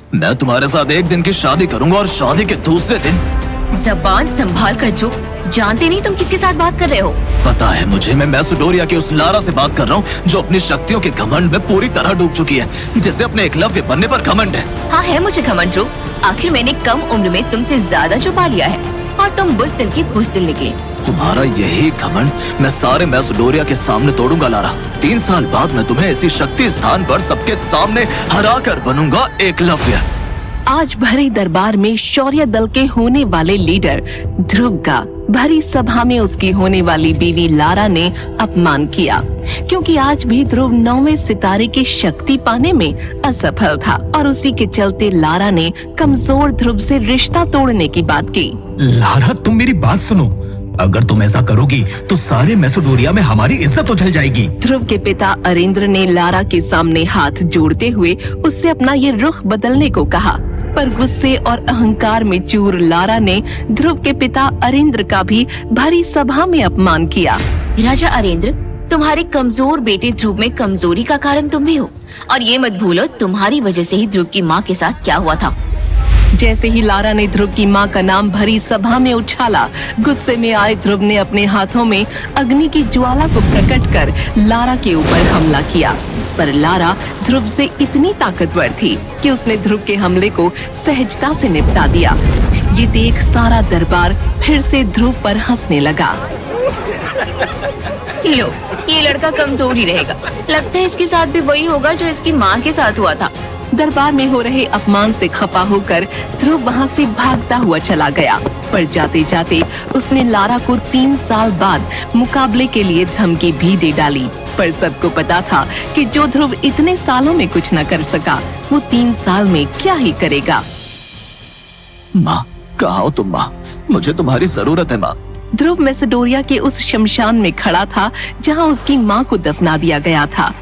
मैं तुम्हारे साथ एक दिन की शादी करूंगा और शादी के दूसरे दिन। जबान संभाल कर जो, जानते नहीं तुम किसके साथ बात कर रहे हो। पता है मुझे, मैं मैसेडोरिया की उस लारा से बात कर रहा हूँ जो अपनी शक्तियों के घमंड में पूरी तरह डूब चुकी है, जिसे अपने एकलव्य बनने पर घमंड है। हाँ है मुझे घमंड ध्रुव, आखिर मैंने कम उम्र में तुमसे ज्यादा छुपा लिया है और तुम बुज़दिल की बुज़दिल निकले। तुम्हारा यही घमंड मैं सारे मैसेडोरिया के सामने तोड़ूंगा लारा। 3 साल बाद मैं तुम्हें इसी शक्ति स्थान पर सबके सामने हरा कर बनूंगा एकलव्य। आज भरे दरबार में शौर्य दल के होने वाले लीडर ध्रुव का भरी सभा में उसकी होने वाली बीवी लारा ने अपमान किया, क्योंकि आज भी ध्रुव 9वें सितारे की शक्ति पाने में असफल था और उसी के चलते लारा ने कमजोर ध्रुव से रिश्ता तोड़ने की बात की। लारा, तुम मेरी बात सुनो। अगर तुम ऐसा करोगी तो सारे मैसेडोरिया में हमारी इज्जत उछल जाएगी। ध्रुव के पिता अरेंद्र ने लारा के सामने हाथ जोड़ते हुए उससे अपना ये रुख बदलने को कहा, पर गुस्से और अहंकार में चूर लारा ने ध्रुव के पिता अरेंद्र का भी भरी सभा में अपमान किया। राजा अरेंद्र, तुम्हारे कमजोर बेटे ध्रुव में कमजोरी का कारण तुम भी हो, और ये मत भूलो तुम्हारी वजह से ही ध्रुव की माँ के साथ क्या हुआ था। जैसे ही लारा ने ध्रुव की माँ का नाम भरी सभा में उछाला, गुस्से में आए ध्रुव ने अपने हाथों में अग्नि की ज्वाला को प्रकट कर लारा के ऊपर हमला किया, पर लारा ध्रुव से इतनी ताकतवर थी कि उसने ध्रुव के हमले को सहजता से निपटा दिया। ये देख सारा दरबार फिर से ध्रुव पर हंसने लगा। लो, ये लड़का कमजोर ही रहेगा, लगता है इसके साथ भी वही होगा जो इसकी माँ के साथ हुआ था। दरबार में हो रहे अपमान से खफा होकर ध्रुव वहाँ से भागता हुआ चला गया, पर जाते जाते उसने लारा को 3 साल बाद मुकाबले के लिए धमकी भी दे डाली। पर सबको पता था कि जो ध्रुव इतने सालों में कुछ न कर सका, वो 3 साल में क्या ही करेगा। माँ, कहाँ हो तुम माँ? मुझे तुम्हारी जरूरत है माँ। ध्रुव मैसेडोरिया के उस शमशान में खड़ा था जहाँ उसकी माँ को दफना दिया गया था।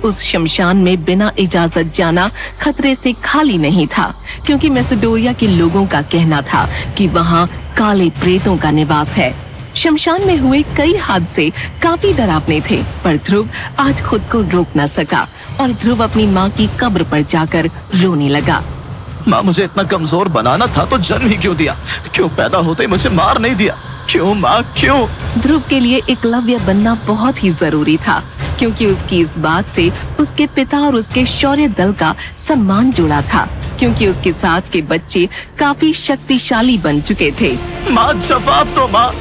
उस शमशान में बिना इजाजत जाना खतरे से खाली नहीं था, क्योंकि मैसेडोरिया के लोगों का कहना था कि वहाँ काले प्रेतों का निवास है। शमशान में हुए कई हादसे काफी डरावने थे, पर ध्रुव आज खुद को रोक न सका और ध्रुव अपनी माँ की कब्र पर जाकर रोने लगा। माँ, मुझे इतना कमजोर बनाना था तो जन्म ही क्यों दिया? क्यों पैदा होते ही मुझे मार नहीं दिया? क्यों माँ, क्यों? ध्रुव के लिए एकलव्य बनना बहुत ही जरूरी था, क्योंकि उसकी इस बात से उसके पिता और उसके शौर्य दल का सम्मान जुड़ा था, क्योंकि उसके साथ के बच्चे काफी शक्तिशाली बन चुके थे। माँ, जवाब दो माँ।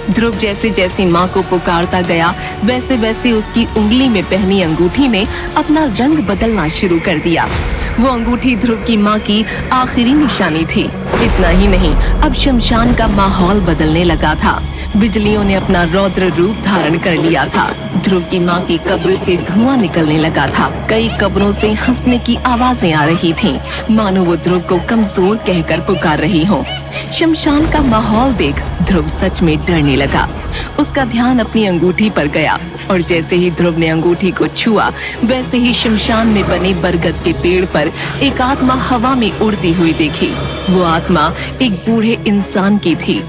ध्रुव जैसे जैसे माँ को पुकारता गया, वैसे वैसे उसकी उंगली में पहनी अंगूठी ने अपना रंग बदलना शुरू कर दिया। वो अंगूठी ध्रुव की माँ की आखिरी निशानी थी। इतना ही नहीं, अब शमशान का माहौल बदलने लगा था। बिजलियों ने अपना रौद्र रूप धारण कर लिया था। ध्रुव की माँ की कब्र से धुआं निकलने लगा था। कई कब्रों से हंसने की आवाजें आ रही थीं, मानो वो ध्रुव को कमजोर कहकर पुकार रही हो। शमशान का माहौल देख ध्रुव सच में डरने लगा। उसका ध्यान अपनी अंगूठी पर गया और जैसे ही ध्रुव ने अंगूठी को छुआ, वैसे ही शमशान में बने बरगद के पेड़ पर एक आत्मा हवा में उड़ती हुई देखी। वो आत्मा एक बूढ़े इंसान की थी।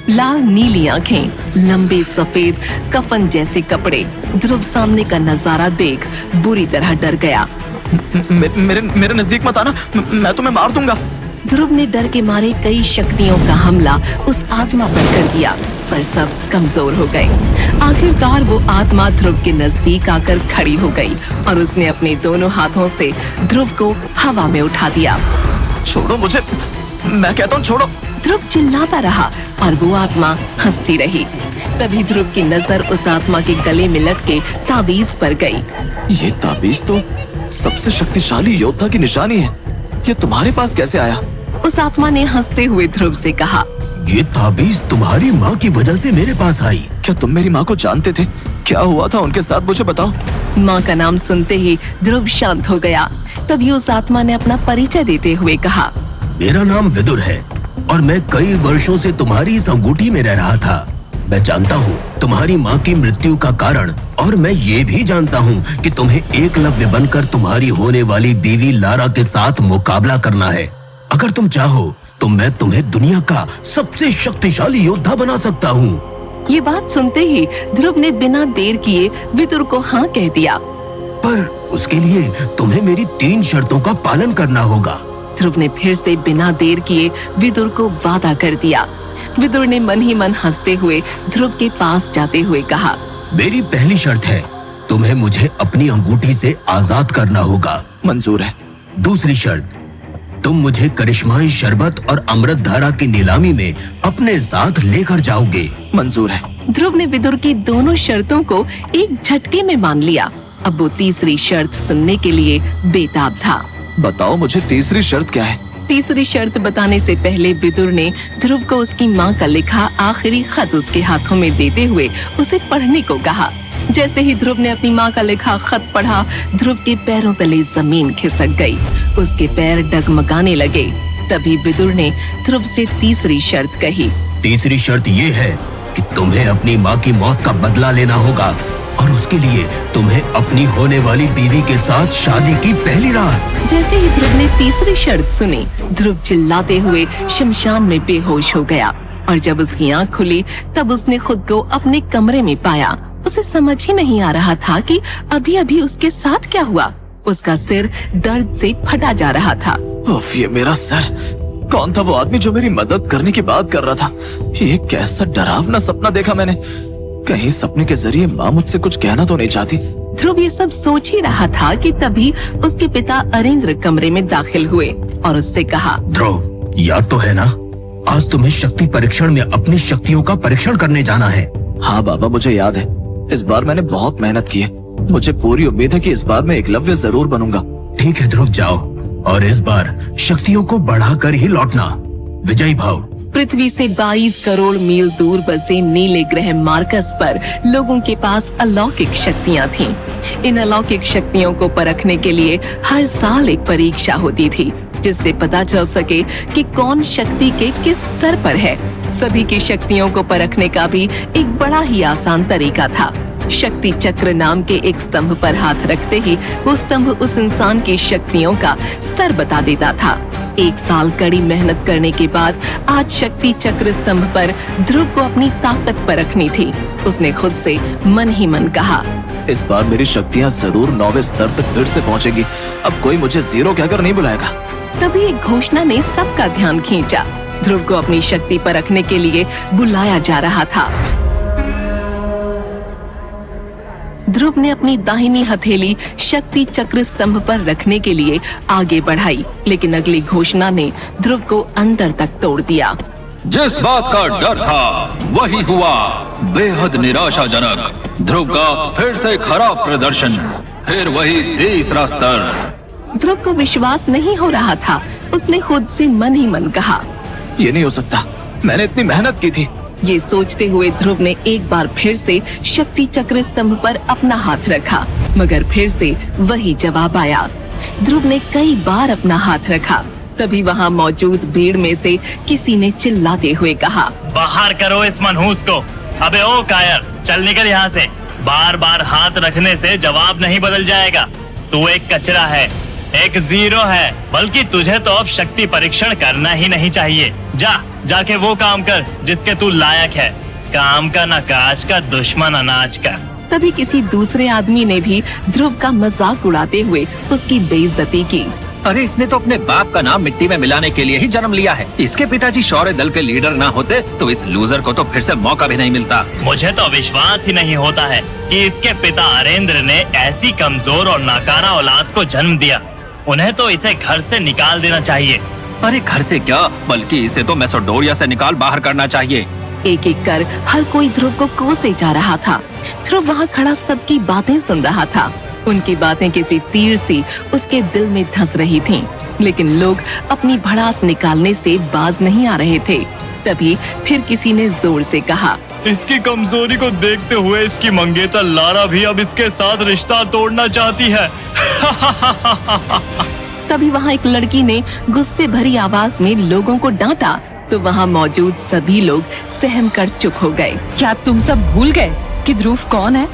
लाल नीली आंखें, लंबे सफेद कफन जैसे कपड़े। ध्रुव सामने का नजारा देख बुरी तरह डर गया। मेरे नजदीक मत आना, मैं तुम्हें मार दूंगा। ध्रुव ने डर के मारे कई शक्तियों का हमला उस आत्मा पर कर दिया, पर सब कमजोर हो गए। आखिरकार वो आत्मा ध्रुव के नजदीक आकर खड़ी हो गई और उसने अपने दोनों हाथों से ध्रुव को हवा में उठा दिया। छोड़ो मुझे, मैं कहता हूँ छोड़ो। ध्रुव चिल्लाता रहा और वो आत्मा हंसती रही। तभी ध्रुव की नजर उस आत्मा के गले में लटके ताबीज पर गई। ये ताबीज तो सबसे शक्तिशाली योद्धा की निशानी है, ये तुम्हारे पास कैसे आया? उस आत्मा ने हंसते हुए ध्रुव से कहा, ये ताबीज तुम्हारी माँ की वजह से मेरे पास आई। क्या तुम मेरी माँ को जानते थे? क्या हुआ था उनके साथ, मुझे बताओ। माँ का नाम सुनते ही ध्रुव शांत हो गया। तभी उस आत्मा ने अपना परिचय देते हुए कहा, मेरा नाम विदुर है और मैं कई वर्षों से तुम्हारी इस अंगूठी में रह रहा था। मैं जानता हूँ तुम्हारी माँ की मृत्यु का कारण, और मैं ये भी जानता हूँ कि तुम्हें एकलव्य बनकर तुम्हारी होने वाली बीवी लारा के साथ मुकाबला करना है। अगर तुम चाहो तो मैं तुम्हें दुनिया का सबसे शक्तिशाली योद्धा बना सकता हूँ। ये बात सुनते ही ध्रुव ने बिना देर किए विदुर को हाँ कह दिया। पर उसके लिए तुम्हें मेरी 3 शर्तों का पालन करना होगा। ध्रुव ने फिर से बिना देर किए विदुर को वादा कर दिया। विदुर ने मन ही मन हंसते हुए ध्रुव के पास जाते हुए कहा, मेरी पहली शर्त है, तुम्हें मुझे अपनी अंगूठी से आजाद करना होगा। मंजूर है। दूसरी शर्त, तुम मुझे करिश्माई शरबत और अमृत धारा की नीलामी में अपने साथ लेकर जाओगे। मंजूर है। ध्रुव ने विदुर की दोनों शर्तों को एक झटके में मान लिया। अब वो तीसरी शर्त सुनने के लिए बेताब था। बताओ मुझे तीसरी शर्त क्या है? तीसरी शर्त बताने से पहले विदुर ने ध्रुव को उसकी माँ का लिखा आखिरी खत उसके हाथों में देते हुए उसे पढ़ने को कहा। जैसे ही ध्रुव ने अपनी माँ का लिखा खत पढ़ा, ध्रुव के पैरों तले जमीन खिसक गई। उसके पैर डगमगाने लगे। तभी विदुर ने ध्रुव से तीसरी शर्त कही। तीसरी शर्त ये है कि तुम्हें अपनी माँ की मौत का बदला लेना होगा और उसके लिए तुम्हें अपनी होने वाली बीवी के साथ शादी की पहली रात। जैसे ही ध्रुव ने तीसरी शर्त सुनी, ध्रुव चिल्लाते हुए शमशान में बेहोश हो गया और जब उसकी आँख खुली तब उसने खुद को अपने कमरे में पाया। उसे समझ ही नहीं आ रहा था कि अभी अभी उसके साथ क्या हुआ। उसका सिर दर्द से फटा जा रहा था। उफ, ये मेरा सर। कौन था वो आदमी जो मेरी मदद करने की बात कर रहा था? ये कैसा डरावना सपना देखा मैंने। कहीं सपने के जरिए माँ मुझसे कुछ कहना तो नहीं चाहती? ध्रुव ये सब सोच ही रहा था कि तभी उसके पिता अरेंद्र कमरे में दाखिल हुए और उससे कहा, ध्रुव, याद तो है ना, आज तुम्हें शक्ति परीक्षण में अपनी शक्तियों का परीक्षण करने जाना है। हाँ बाबा, मुझे याद है। इस बार मैंने बहुत मेहनत की है। मुझे पूरी उम्मीद है कि इस बार मैं एकलव्य जरूर बनूंगा। ठीक है ध्रुव, जाओ और इस बार शक्तियों को बढ़ाकर ही लौटना। विजयी भाव। पृथ्वी से 22 करोड़ मील दूर बसे नीले ग्रह मार्कस पर लोगों के पास अलौकिक शक्तियां थीं। इन अलौकिक शक्तियों को परखने के लिए हर साल एक परीक्षा होती थी, जिससे पता चल सके कि कौन शक्ति के किस स्तर पर है। सभी की शक्तियों को परखने का भी एक बड़ा ही आसान तरीका था। शक्ति चक्र नाम के एक स्तंभ पर हाथ रखते ही वो स्तंभ उस इंसान की शक्तियों का स्तर बता देता था। 1 साल कड़ी मेहनत करने के बाद आज शक्ति चक्र स्तंभ पर ध्रुव को अपनी ताकत परखनी थी। उसने खुद से मन ही मन कहा, इस बार मेरी शक्तियाँ जरूर 9वें स्तर तक फिर से पहुँचेगी। अब कोई मुझे 0 कहकर नहीं बुलाएगा। तभी एक घोषणा ने सबका ध्यान खींचा। ध्रुव को अपनी शक्ति परखने के लिए बुलाया जा रहा था। ध्रुव ने अपनी दाहिनी हथेली शक्ति चक्र स्तंभ पर रखने के लिए आगे बढ़ाई, लेकिन अगली घोषणा ने ध्रुव को अंदर तक तोड़ दिया। जिस बात का डर था वही हुआ। बेहद निराशाजनक। ध्रुव का फिर से खराब प्रदर्शन, फिर वही तीसरा स्तर। ध्रुव को विश्वास नहीं हो रहा था। उसने खुद से मन ही मन कहा, ये नहीं हो सकता, मैंने इतनी मेहनत की थी। ये सोचते हुए ध्रुव ने एक बार फिर से शक्ति चक्र स्तंभ पर अपना हाथ रखा, मगर फिर से वही जवाब आया। ध्रुव ने कई बार अपना हाथ रखा। तभी वहाँ मौजूद भीड़ में से किसी ने चिल्लाते हुए कहा, बाहर करो इस मनहूस को। अबे ओ कायर, चल निकल यहाँ से। बार बार हाथ रखने से जवाब नहीं बदल जाएगा। तू एक कचरा है, एक 0 है। बल्कि तुझे तो अब शक्ति परीक्षण करना ही नहीं चाहिए। जाके वो काम कर जिसके तू लायक है। काम का ना काज का, दुश्मन अनाज का। तभी किसी दूसरे आदमी ने भी ध्रुव का मजाक उड़ाते हुए उसकी बेइज्जती की। अरे इसने तो अपने बाप का नाम मिट्टी में मिलाने के लिए ही जन्म लिया है। इसके पिताजी शौर्य दल के लीडर ना होते तो इस लूजर को तो फिर से मौका भी नहीं मिलता। मुझे तो विश्वास ही नहीं होता है कि इसके पिता अरेंद्र ने ऐसी कमजोर और नाकारा औलाद को जन्म दिया। उन्हें तो इसे घर से निकाल देना चाहिए। अरे घर से क्या, बल्कि इसे तो मैसेडोरिया से निकाल बाहर करना चाहिए। एक एक कर हर कोई ध्रुव को कोसे जा रहा था। ध्रुव वहाँ खड़ा सबकी बातें सुन रहा था। उनकी बातें किसी तीर सी उसके दिल में धंस रही थीं, लेकिन लोग अपनी भड़ास निकालने से बाज नहीं आ रहे थे। तभी फिर किसी ने जोर से कहा, इसकी कमजोरी को देखते हुए इसकी मंगेतर लारा भी अब इसके साथ रिश्ता तोड़ना चाहती है। तभी वहाँ एक लड़की ने गुस्से भरी आवाज में लोगों को डांटा, तो वहाँ मौजूद सभी लोग सहम कर चुप हो गए। क्या तुम सब भूल गए कि ध्रुव कौन है?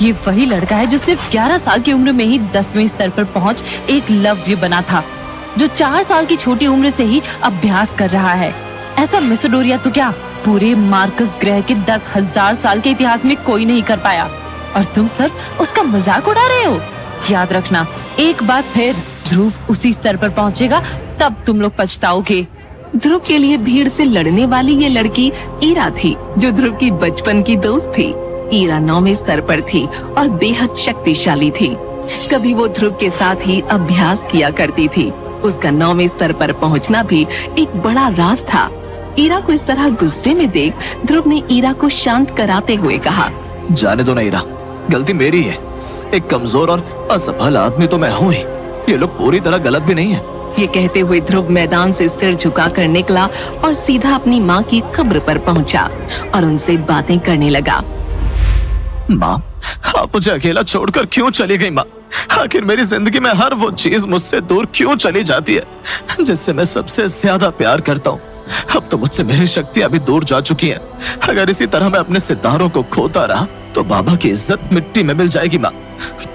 ये वही लड़का है जो सिर्फ 11 साल की उम्र में ही 10वें स्तर पर पहुंच एकलव्य बना था, जो 4 साल की छोटी उम्र से ही अभ्यास कर रहा है। ऐसा मैसेडोरिया तो क्या, पूरे मार्कस ग्रह के 10,000 साल के इतिहास में कोई नहीं कर पाया, और तुम सब उसका मजाक उड़ा रहे हो। याद रखना, एक बार फिर ध्रुव उसी स्तर पर पहुंचेगा तब तुम लोग पछताओगे। ध्रुव के लिए भीड़ से लड़ने वाली ये लड़की ईरा थी, जो ध्रुव की बचपन की दोस्त थी। ईरा 9वें स्तर पर थी और बेहद शक्तिशाली थी। कभी वो ध्रुव के साथ ही अभ्यास किया करती थी। उसका 9वें स्तर पर पहुंचना भी एक बड़ा राज था। ईरा को इस तरह गुस्से में देख ध्रुव ने ईरा को शांत कराते हुए कहा, जाने दो ना ईरा, गलती मेरी है। एक कमजोर और असफल आदमी तो मैं हूँ ही, ये लोग पूरी तरह गलत भी नहीं है। ये कहते हुए ध्रुव मैदान से सिर झुकाकर निकला और सीधा अपनी माँ की कब्र पर पहुंचा और उनसे बातें करने लगा। माँ, आप मुझे अकेला छोड़कर क्यों चली गई माँ? आखिर मेरी जिंदगी में हर वो चीज मुझसे दूर क्यों चली जाती है जिससे मैं सबसे ज्यादा प्यार करता हूँ? अब तो मुझसे मेरी शक्तियाँ भी दूर जा चुकी हैं। अगर इसी तरह मैं अपने सितारों को खोता रहा तो बाबा की इज्जत मिट्टी में मिल जाएगी। माँ,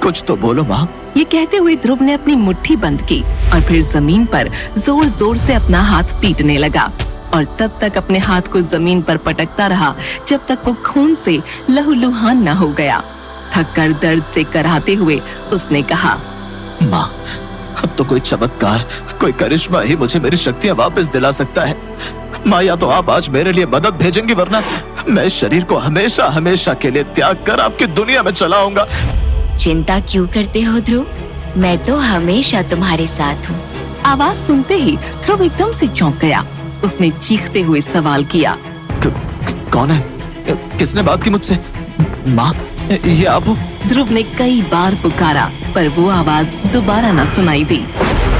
कुछ तो बोलो माँ। ये कहते हुए ध्रुव ने अपनी मुट्ठी बंद की और फिर जमीन पर जोर जोर से अपना हाथ पीटने लगा और तब तक अपने हाथ को जमीन पर पटकता रहा जब तक वो खून से लहूलुहान न हो गया। थक कर दर्द से कराहते हुए उसने कहा, माँ, अब तो कोई चमत्कार, कोई करिश्मा ही मुझे मेरी शक्तियाँ वापस दिला सकता है। माँ, या तो आप आज मेरे लिए मदद भेजेंगी, वरना मैं इस शरीर को हमेशा हमेशा के लिए त्याग कर आपकी दुनिया में चला आऊंगा। चिंता क्यों करते हो ध्रुव, मैं तो हमेशा तुम्हारे साथ हूँ। आवाज सुनते ही ध्रुव एकदम से चौंक गया। उसने चीखते हुए सवाल किया, कौन है? किसने बात की मुझसे? माँ, ये आप हो? ध्रुव ने कई बार पुकारा पर वो आवाज दोबारा न सुनाई दी।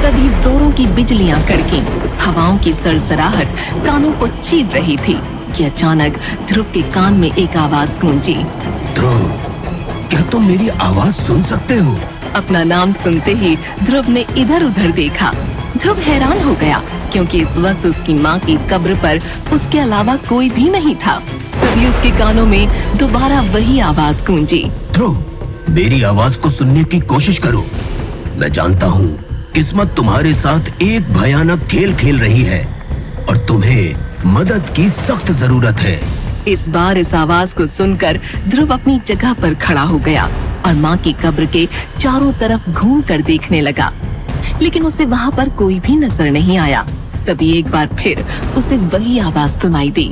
तभी जोरों की बिजलियां कड़की, हवाओं की सरसराहट कानों को चीर रही थी कि अचानक ध्रुव के कान में एक आवाज गूंजी। ध्रुव, क्या तुम मेरी आवाज सुन सकते हो? अपना नाम सुनते ही ध्रुव ने इधर उधर देखा। ध्रुव हैरान हो गया क्योंकि इस वक्त उसकी माँ की कब्र पर उसके अलावा कोई भी नहीं था। तभी उसके कानों में दोबारा वही आवाज गूंजी। ध्रुव, मेरी आवाज को सुनने की कोशिश करो। मैं जानता हूँ किस्मत तुम्हारे साथ एक भयानक खेल खेल रही है और तुम्हें मदद की सख्त जरूरत है। इस बार इस आवाज को सुनकर ध्रुव अपनी जगह पर खड़ा हो गया और माँ की कब्र के चारों तरफ घूम कर देखने लगा, लेकिन उसे वहाँ पर कोई भी नजर नहीं आया। तभी एक बार फिर उसे वही आवाज सुनाई दी।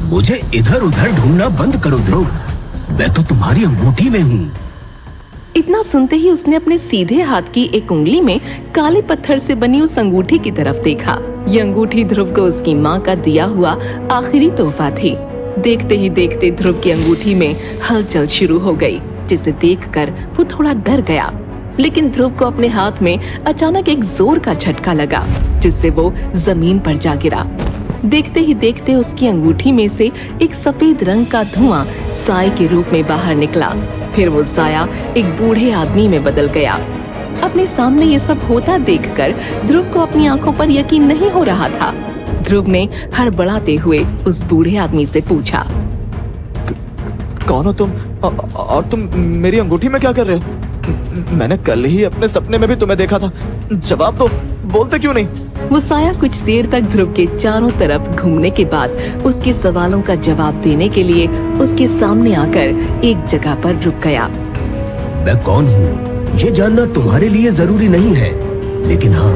मुझे इधर उधर ढूंढना बंद करो ध्रुव, मैं तो तुम्हारी अंगूठी में हूँ। इतना सुनते ही उसने अपने सीधे हाथ की एक उंगली में काले पत्थर से बनी उस अंगूठी की तरफ देखा। ये अंगूठी ध्रुव को उसकी माँ का दिया हुआ आखिरी तोहफा थी। देखते ही देखते ध्रुव की अंगूठी में हलचल शुरू हो गई, जिसे देखकर वो थोड़ा डर गया। लेकिन ध्रुव को अपने हाथ में अचानक एक जोर का झटका लगा, जिससे वो जमीन पर जा गिरा। देखते ही देखते उसकी अंगूठी में से एक सफेद रंग का धुआं साए के रूप में बाहर निकला। फिर वो साया एक बूढ़े आदमी में बदल गया। अपने सामने ये सब होता देखकर ध्रुव को अपनी आंखों पर यकीन नहीं हो रहा था। ध्रुव ने हड़बड़ाते हुए उस बूढ़े आदमी से पूछा, कौन हो तुम? और तुम मेरी अंगूठी में क्या कर रहे हो? मैंने कल ही अपने सपने में भी तुम्हें देखा था। जवाब दो, बोलते क्यों नहीं? वो साया कुछ देर तक ध्रुव के चारों तरफ घूमने के बाद उसके सवालों का जवाब देने के लिए उसके सामने आकर एक जगह पर रुक गया। मैं कौन हूँ ये जानना तुम्हारे लिए जरूरी नहीं है, लेकिन हाँ,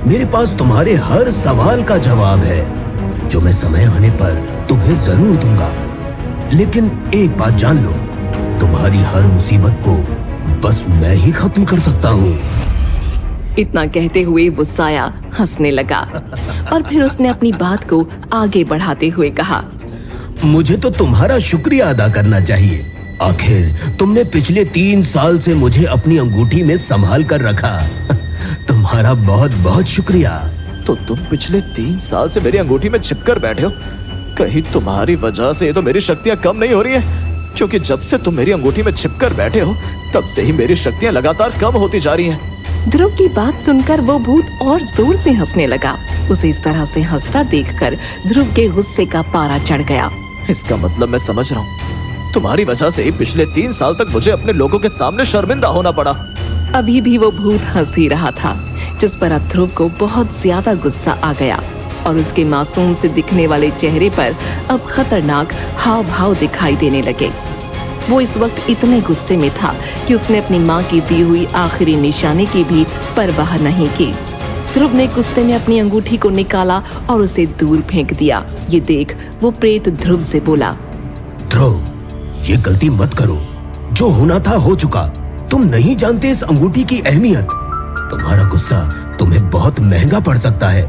मेरे पास तुम्हारे हर सवाल का जवाब है, जो मैं समय आने पर तुम्हें जरूर दूंगा। लेकिन एक बात जान लो, तुम्हारी हर मुसीबत को बस मैं ही खत्म कर सकता हूँ। इतना कहते हुए वो साया हंसने लगा और फिर उसने अपनी बात को आगे बढ़ाते हुए कहा, मुझे तो तुम्हारा शुक्रिया अदा करना चाहिए। आखिर तुमने पिछले 3 साल से मुझे अपनी अंगूठी में संभाल कर रखा। तुम्हारा बहुत बहुत शुक्रिया। तो तुम पिछले 3 साल से मेरी अंगूठी में छिपकर बैठे हो? कहीं तुम्हारी वजह से तो मेरी शक्तियां कम नहीं हो रही है? क्योंकि जब से तुम मेरी अंगूठी में छिपकर बैठे हो, तब से ही मेरी शक्तियां लगातार कम होती जा रही हैं। ध्रुव की बात सुनकर वो भूत और जोर से हंसने लगा। उसे इस तरह से हंसता देखकर ध्रुव के गुस्से का पारा चढ़ गया। इसका मतलब मैं समझ रहा हूँ, तुम्हारी वजह से ही पिछले 3 साल तक मुझे अपने लोगों के सामने शर्मिंदा होना पड़ा। अभी भी वो भूत हंस ही रहा था, जिस पर अब ध्रुव को बहुत ज्यादा गुस्सा आ गया और उसके मासूम से दिखने वाले चेहरे पर अब खतरनाक हाव भाव दिखाई देने लगे। वो इस वक्त इतने गुस्से में था कि उसने अपनी माँ की दी हुई आखिरी निशानी की भी परवाह नहीं की। ध्रुव ने गुस्से में अपनी अंगूठी को निकाला और उसे दूर फेंक दिया। ये देख वो प्रेत ध्रुव से बोला, ध्रुव, ये गलती मत करो। जो होना था हो चुका। तुम नहीं जानते इस अंगूठी की अहमियत। तुम्हारा गुस्सा तुम्हें बहुत महंगा पड़ सकता है।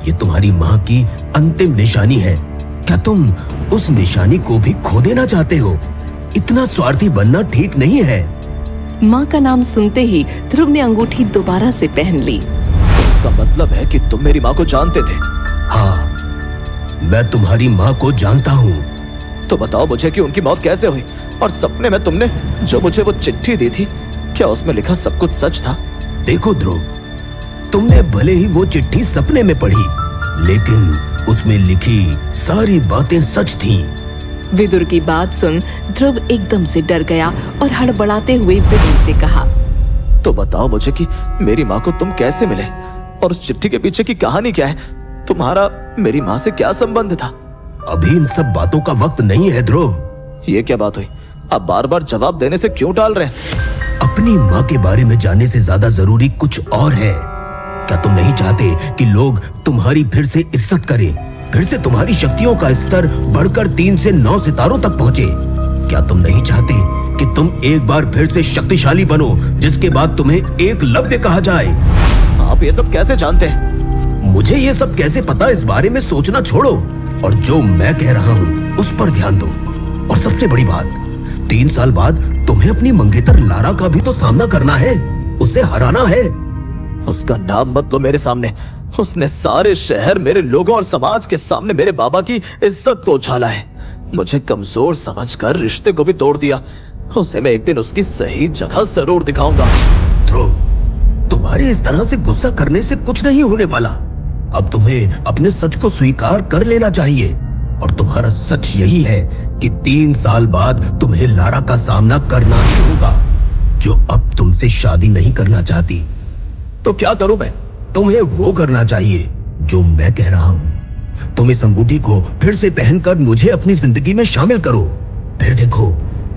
ये तुम्हारी माँ की अंतिम निशानी है। क्या तुम उस निशानी को भी खो देना चाहते हो? इतना स्वार्थी बनना ठीक नहीं है। माँ का नाम सुनते ही ध्रुव ने अंगूठी दोबारा से पहन ली। इसका मतलब है कि तुम मेरी माँ को जानते थे? हाँ, मैं तुम्हारी माँ को जानता हूँ। तो बताओ मुझे कि उनकी मौत कैसे हुई, और सपने में तुमने जो मुझे वो चिट्ठी दी थी, क्या उसमें लिखा सब कुछ सच था? देखो ध्रुव, तुमने भले ही वो चिट्ठी सपने में पढ़ी, लेकिन उसमें लिखी सारी बातें सच थीं। विदुर की बात सुन ध्रुव एकदम से डर गया और हड़बड़ाते हुए विदुर से कहा, तो बताओ मुझे कि मेरी माँ को तुम कैसे मिले, और उस चिट्ठी के पीछे की कहानी क्या है? तुम्हारा मेरी माँ से क्या संबंध था? अभी इन सब बातों का वक्त नहीं है ध्रुव। ये क्या बात हुई? आप बार बार जवाब देने से क्यों टाल रहे हैं? अपनी माँ के बारे में जानने से ज्यादा जरूरी कुछ और है। क्या तुम नहीं चाहते कि लोग तुम्हारी फिर से इज्जत करें, फिर से तुम्हारी शक्तियों का स्तर बढ़कर 3 से 9 सितारों तक पहुँचे? क्या तुम नहीं चाहते कि तुम एक बार फिर से शक्तिशाली बनो, जिसके बाद तुम्हें एकलव्य कहा जाए? आप ये सब कैसे जानते हैं? मुझे ये सब कैसे पता, इस बारे में सोचना छोड़ो और जो मैं कह रहा हूँ उस पर ध्यान दो। और सबसे बड़ी बात, 3 साल बाद तुम्हें अपनी मंगेतर लारा का भी तो सामना करना है, उसे हराना है। उसका नाम मत लो मेरे सामने। उसने सारे शहर, मेरे लोगों और समाज के सामने मेरे बाबा की इज्जत को उछाला है। मुझे कमजोर समझकर रिश्ते को भी तोड़ दिया। उसे मैं एक दिन उसकी सही जगह जरूर दिखाऊंगा। ध्रुव, तुम्हारे इस तरह से गुस्सा करने से कुछ नहीं होने वाला। अब तुम्हें अपने सच को स्वीकार कर लेना चाहिए, और तुम्हारा सच यही है कि 3 साल बाद तुम्हें लारा का सामना करना ही होगा, जो अब तुमसे शादी नहीं करना चाहती। तो क्या करूं मैं? तुम्हें वो करना चाहिए जो मैं कह रहा हूँ। तुम इस अंगूठी को फिर से पहनकर मुझे अपनी जिंदगी में शामिल करो। फिर देखो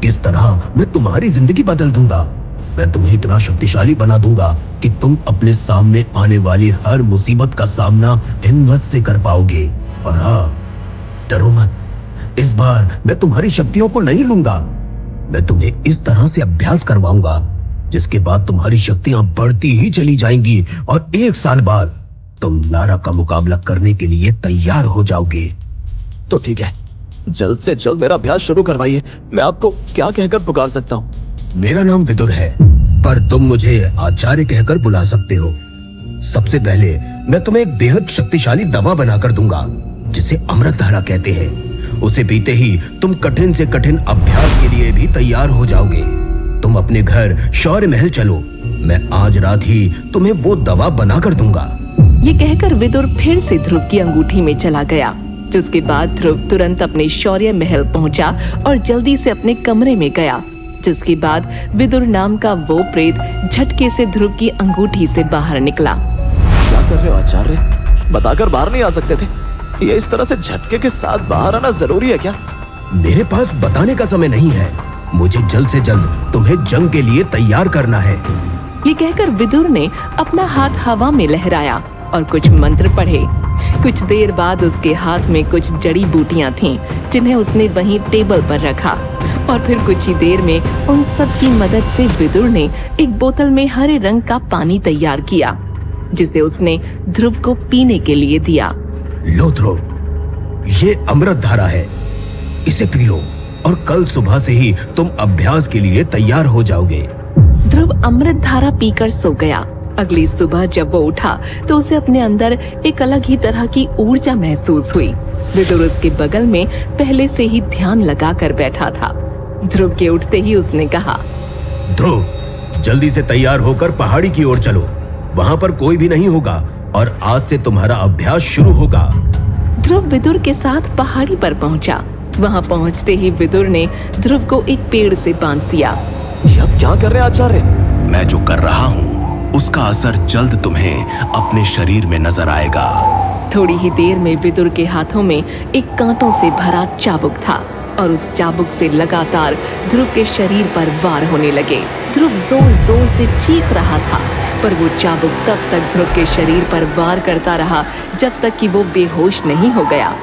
किस तरह मैं तुम्हारी जिंदगी बदल दूंगा। मैं तुम्हें इतना शक्तिशाली बना दूंगा कि तुम अपने सामने आने वाली हर मुसीबत का सामना हिम्मत से कर पाओगे। और हाँ, डरो मत। इस बार मैं तुम्हारी शक्तियों को नहीं लूंगा। मैं तुम्हें इस तरह से अभ्यास करवाऊंगा जिसके बाद तुम्हारी शक्तियां बढ़ती ही चली जाएंगी, और 1 साल बाद तुम लारा का मुकाबला करने के लिए तैयार हो जाओगे। तो ठीक है, जल्द से जल्द मेरा अभ्यास शुरू करवाइए। मैं आपको क्या कहकर पुकार सकता हूँ? मेरा नाम विदुर है, पर तुम मुझे आचार्य कहकर बुला सकते हो। सबसे पहले मैं तुम्हें एक बेहद शक्तिशाली दवा बनाकर दूंगा, जिसे अमृत धारा कहते हैं। उसे पीते ही तुम कठिन से कठिन अभ्यास के लिए भी तैयार हो जाओगे। तुम अपने घर शौर्य महल चलो। मैं आज रात ही तुम्हें वो दवा बनाकर दूंगा। ये कहकर विदुर फिर से ध्रुव की अंगूठी में चला गया, जिसके बाद ध्रुव तुरंत अपने शौर्य महल पहुंचा और जल्दी से अपने कमरे में गया। जिसके बाद विदुर नाम का वो प्रेत झटके से ध्रुव की अंगूठी से बाहर निकला। क्या कर रहे हो आचार्य? बताकर बाहर नहीं आ सकते थे? ये इस तरह से झटके के साथ बाहर आना जरूरी है क्या? मेरे पास बताने का समय नहीं है। मुझे जल्द से जल्द तुम्हें जंग के लिए तैयार करना है। ये कहकर विदुर ने अपना हाथ हवा में लहराया और कुछ मंत्र पढ़े। कुछ देर बाद उसके हाथ में कुछ जड़ी बूटियां थीं, जिन्हें उसने वहीं टेबल पर रखा। और फिर कुछ ही देर में उन सब की मदद से विदुर ने एक बोतल में हरे रंग का पानी तैयार किया, जिसे उसने ध्रुव को पीने के लिए दिया। लो ध्रुव, ये अमृत धारा है, इसे पी लो और कल सुबह से ही तुम अभ्यास के लिए तैयार हो जाओगे। ध्रुव अमृत धारा पीकर सो गया। अगली सुबह जब वो उठा तो उसे अपने अंदर एक अलग ही तरह की ऊर्जा महसूस हुई। विदुर उसके बगल में पहले से ही ध्यान लगा कर बैठा था। ध्रुव के उठते ही उसने कहा, ध्रुव, जल्दी से तैयार होकर पहाड़ी की ओर चलो। वहाँ पर कोई भी नहीं होगा और आज से तुम्हारा अभ्यास शुरू होगा। ध्रुव विदुर के साथ पहाड़ी पर पहुंचा। वहां पहुंचते ही विदुर ने ध्रुव को एक पेड़ से बांध दिया। अब क्या कर रहे हैं आचार्य? मैं जो कर रहा हूँ उसका असर जल्द तुम्हें अपने शरीर में नजर आएगा। थोड़ी ही देर में विदुर के हाथों में एक कांटों से भरा चाबुक था और उस चाबुक से लगातार ध्रुव के शरीर पर वार होने लगे। ध्रुव जोर जोर से चीख रहा था, पर वो चाबुक तब तक ध्रुव के शरीर पर वार करता रहा जब तक कि वो बेहोश नहीं हो गया।